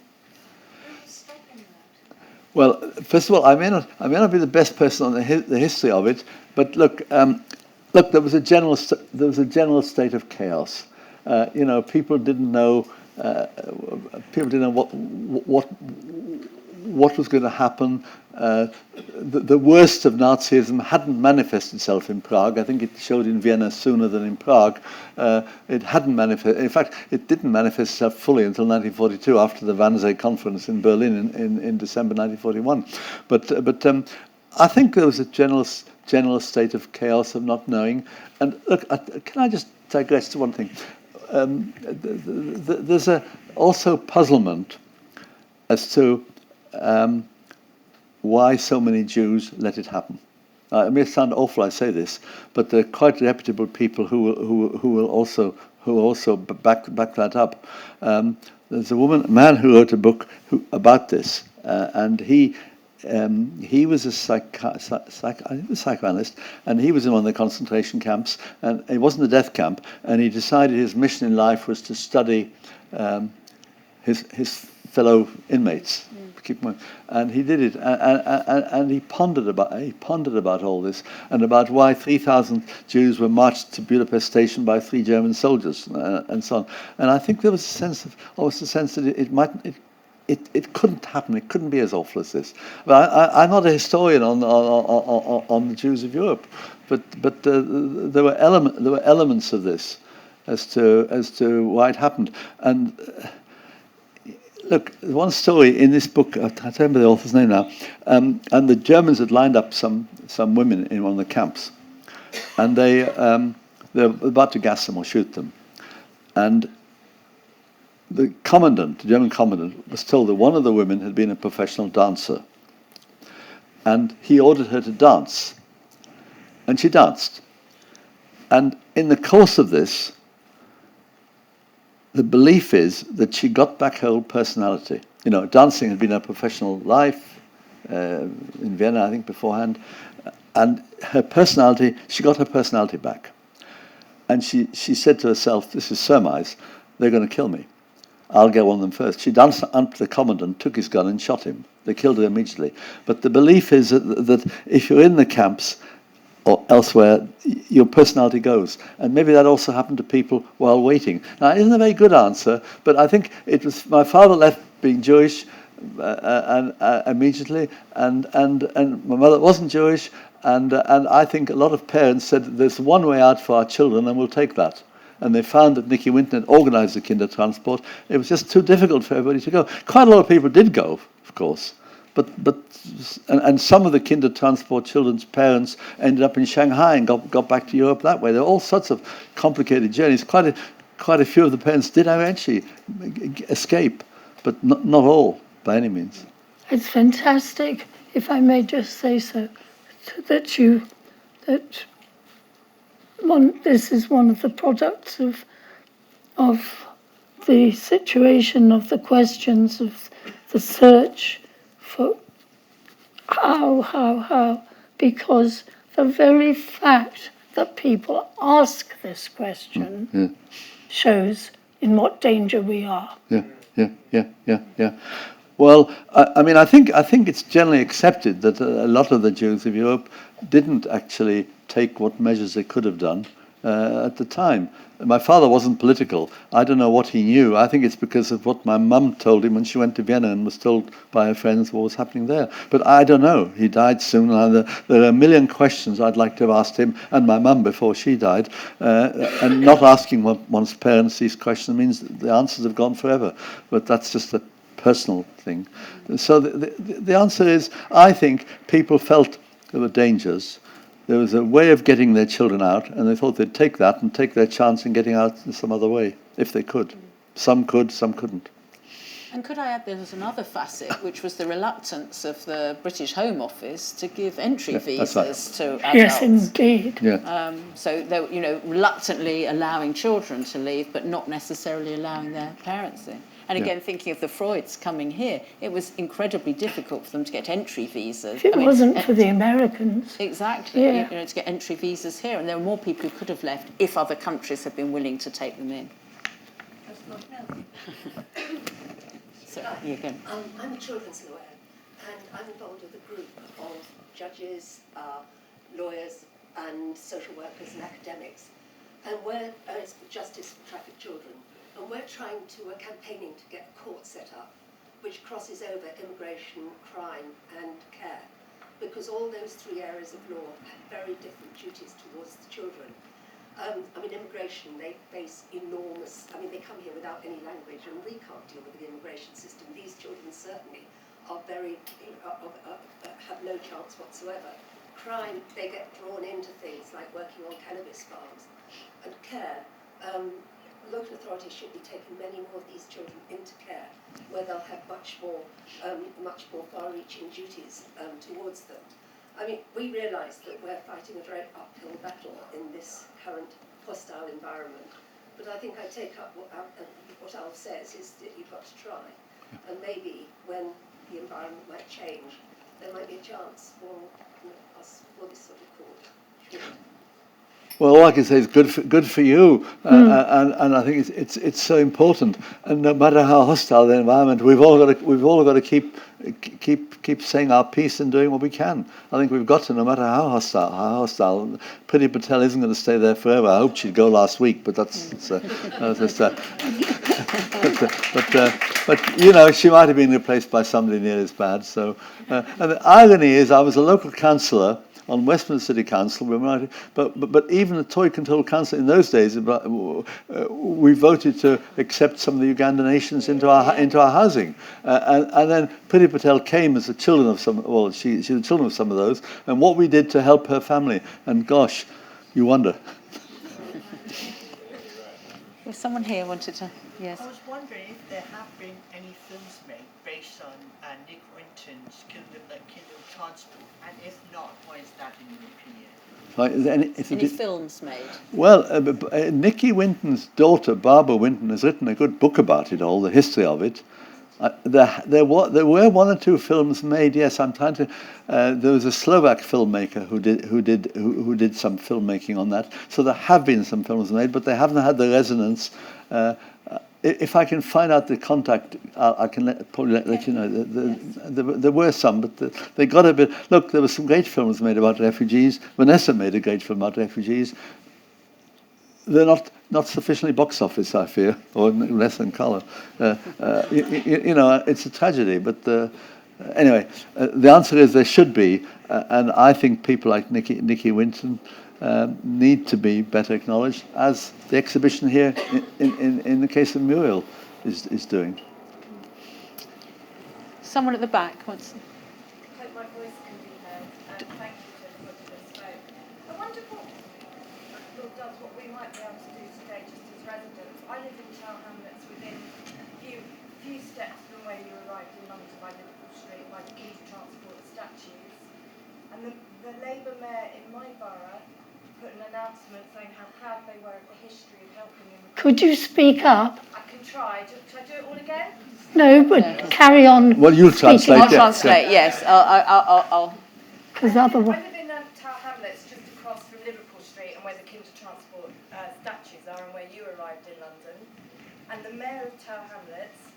Who was stopping that? Well, first of all, I may not be the best person on the history of it, but look, there was a general state of chaos. People didn't know. People didn't know what was going to happen. The worst of Nazism hadn't manifested itself in Prague. I think it showed in Vienna sooner than in Prague. It hadn't manifested. In fact, it didn't manifest itself fully until 1942, after the Wannsee Conference in Berlin in December 1941. But I think there was a general state of chaos, of not knowing. And look, can I just digress to one thing? There's also puzzlement as to why so many Jews let it happen. It may sound awful I say this, but there are quite reputable people who will also back that up. There's a man who wrote a book about this, and he was a psychoanalyst, and he was in one of the concentration camps, and it wasn't a death camp, and he decided his mission in life was to study his fellow inmates. And he did it, and he pondered about all this, and about why 3,000 Jews were marched to Budapest station by 3 German soldiers, and so on. And I think there was always a sense that it couldn't happen. It couldn't be as awful as this. But I'm not a historian on the Jews of Europe, but there were elements of this as to why it happened. And look, one story in this book, I can't remember the author's name now, and the Germans had lined up some women in one of the camps, and they were about to gas them or shoot them, and the German commandant, was told that one of the women had been a professional dancer, and he ordered her to dance, and she danced, and in the course of this, the belief is that she got back her old personality. Dancing had been her professional life in Vienna, I think, beforehand, and her personality, she got her personality back. And she said to herself, this is surmise, they're going to kill me. I'll get one of them first. She danced up to the commandant, took his gun and shot him. They killed her immediately. But the belief is that if you're in the camps or elsewhere, your personality goes. And maybe that also happened to people while waiting. Now, it isn't a very good answer, but I think it was my father left being Jewish immediately, and my mother wasn't Jewish, and I think a lot of parents said, there's one way out for our children, and we'll take that. And they found that Nicky Winton had organised the Kindertransport. It was just too difficult for everybody to go. Quite a lot of people did go, of course, but some of the Kindertransport children's parents ended up in Shanghai and got back to Europe that way. There are all sorts of complicated journeys. Quite a few of the parents did eventually escape, but not all by any means. It's fantastic, if I may just say so, this is one of the products of the situation, of the questions, of the search for how, because the very fact that people ask this question shows in what danger we are. Yeah. Well, I think it's generally accepted that a lot of the Jews of Europe didn't actually take what measures they could have done at the time. My father wasn't political. I don't know what he knew. I think it's because of what my mum told him when she went to Vienna and was told by her friends what was happening there. But I don't know. He died soon. There are a million questions I'd like to have asked him and my mum before she died. And not asking one's parents these questions means that the answers have gone forever. But that's just a personal thing. So the answer is, I think people felt there were dangers. There was a way of getting their children out, and they thought they'd take that and take their chance in getting out in some other way, if they could. Some could, some couldn't. And could I add there was another facet, which was the reluctance of the British Home Office to give entry that's right. visas to adults. Yes, indeed. Yeah. So they were, reluctantly allowing children to leave, but not necessarily allowing their parents in. And again, thinking of the Freuds coming here, it was incredibly difficult for them to get entry visas. If it wasn't for the Americans. Exactly, Yeah. to get entry visas here, and there were more people who could have left if other countries had been willing to take them in. So, you go. I'm a children's lawyer, and I'm involved with a group of judges, lawyers, and social workers and academics. And we're Justice for Trafficked Children, and we're campaigning to get a court set up which crosses over immigration, crime, and care, because all those three areas of law have very different duties towards the children. Immigration, they face enormous, they come here without any language, and we can't deal with the immigration system. These children certainly are have no chance whatsoever. Crime, they get drawn into things like working on cannabis farms. And care, local authorities should be taking many more of these children into care, where they'll have much more far-reaching duties towards them. We realise that we're fighting a very uphill battle in this current hostile environment, but I think I take up what Alf says, is that you've got to try, and maybe when the environment might change, there might be a chance for us for this sort of court. Well, all I can say is good for you, and I think it's so important. And no matter how hostile the environment, we've all got to keep saying our piece and doing what we can. I think we've got to, no matter how hostile. Priti Patel isn't going to stay there forever. I hoped she'd go last week, but but she might have been replaced by somebody near as bad. So, and the irony is, I was a local councillor on Westminster City Council, but even the Tory Control Council in those days, we voted to accept some of the Uganda nations into our housing, and then Priti Patel came as the children of some. Well, she's the children of some of those, and what we did to help her family, and gosh, you wonder. If someone here wanted to, yes. I was wondering if there have been any films made based on Nick Winton's Kingdom Transport, and if not, why is that in your opinion? Right, is Any films made? Well, Nicky Winton's daughter, Barbara Winton, has written a good book about it all, the history of it. There were one or two films made. Yes, I'm trying to. There was a Slovak filmmaker who did some filmmaking on that. So there have been some films made, but they haven't had the resonance. If I can find out the contact, I can probably let you know. There were some, but they got a bit. Look, there were some great films made about refugees. Vanessa made a great film about refugees. They're not sufficiently box office, I fear, or less than colour. It's a tragedy. But anyway, the answer is there should be, and I think people like Nicky Winton need to be better acknowledged, as the exhibition here in the case of Muriel is doing. Someone at the back wants. I hope my voice can be heard, and thank you to everybody that spoke. I wonder what we might be able to do today, just as residents. I live in Tower Hamlets, within a few steps from where you arrived in London, by Liverpool Street, by the King's Transport statues. And the Labour mayor in my borough put an announcement saying how proud they were of the history of helping immigrants. Could you speak up? I can try. Should I do it all again? No, but carry on. Well, you'll speaking. translate. I'll translate. Yes, I'll. Because I otherwise, live in Tower Hamlets, just across from Liverpool Street, and where the King's Transport statues are, and where you arrived in London. And the mayor of Tower Hamlets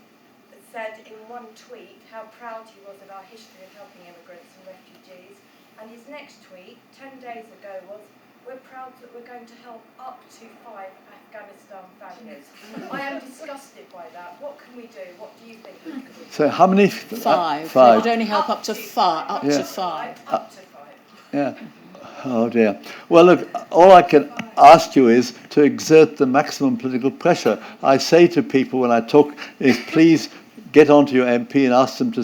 said in one tweet how proud he was of our history of helping immigrants and refugees. And his next tweet, 10 days ago, was, "We're proud that we're going to help up to 5 Afghanistan families." I am disgusted by that. What can we do? What do you think we can do? So how many? 5. It would only help up to 5. Up to 5. Up to 5. Yeah. Oh dear. Well, look, all I can ask you is to exert the maximum political pressure. I say to people when I talk is, please get onto your MP and ask them to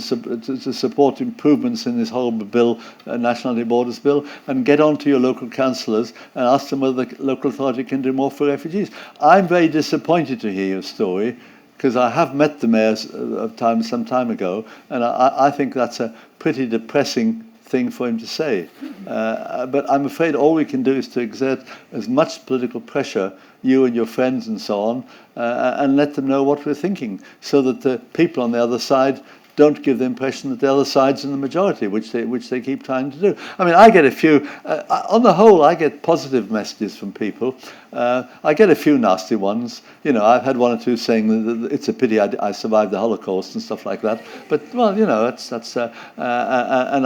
support improvements in this horrible bill, Nationality Borders Bill, and get onto your local councillors and ask them whether the local authority can do more for refugees. I'm very disappointed to hear your story. because I have met the mayor some time ago, and I think that's a pretty depressing thing for him to say. But I'm afraid all we can do is to exert as much political pressure, you and your friends and so on, and let them know what we're thinking, so that the people on the other side don't give the impression that the other side's in the majority, which they keep trying to do. I mean, I get a few, on the whole, I get positive messages from people. I get a few nasty ones. You know, I've had one or two saying that it's a pity I survived the Holocaust and stuff like that. But, well, you know, that's and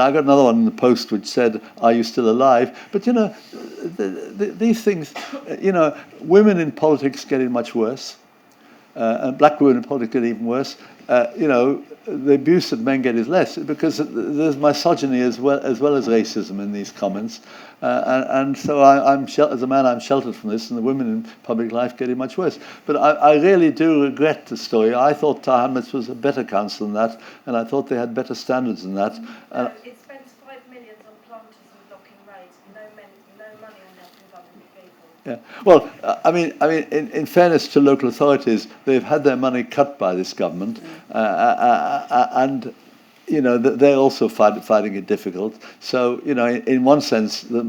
I got another one in the Post which said, "Are you still alive?" But, you know, these things, you know, women in politics getting much worse. And black women in politics get even worse. You know, the abuse that men get is less because there's misogyny as well as racism in these comments, and so as a man I'm sheltered from this, and the women in public life get it much worse. But I really do regret the story. I thought Tower Hamlets was a better council than that, and I thought they had better standards than that. It spends £5 million on planters and blocking roads, no money on helping vulnerable people. Yeah. Well, I mean, in fairness to local authorities, they've had their money cut by this government, and you know they're also finding it difficult. So you know, in one sense, the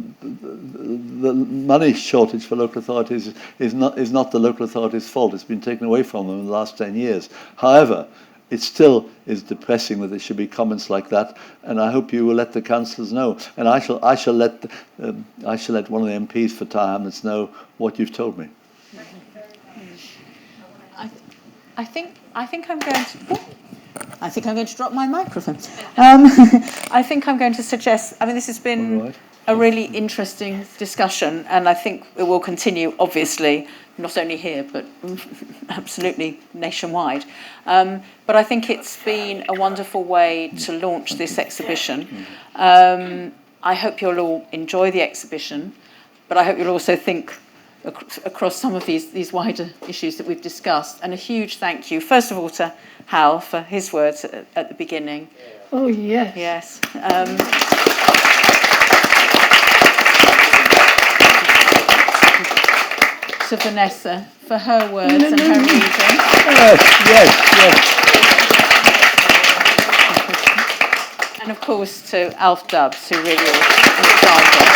money shortage for local authorities is not the local authorities' fault. It's been taken away from them in the last 10 years. However, it still is depressing that there should be comments like that, and I hope you will let the councillors know. And I shall let one of the MPs for Tower Hamlets know what you've told me. I think I'm going to. I think I'm going to drop my microphone. I think I'm going to suggest. I mean, this has been a really interesting discussion, and I think it will continue. Obviously, not only here, but absolutely nationwide. But I think it's been a wonderful way to launch this exhibition. I hope you'll all enjoy the exhibition, but I hope you'll also think across some of these wider issues that we've discussed. And a huge thank you, first of all, to Hal for his words at the beginning. Oh, yes. Yes. To Vanessa for her words and her reading. Yes. And of course to Alf Dubs, who really looked after.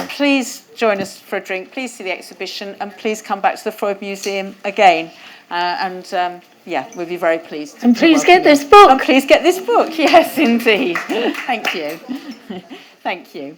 Please join us for a drink, please see the exhibition, and please come back to the Freud Museum again. Yeah, we'll be very pleased. And please get this book. And please get this book, yes, indeed. Thank you. Thank you.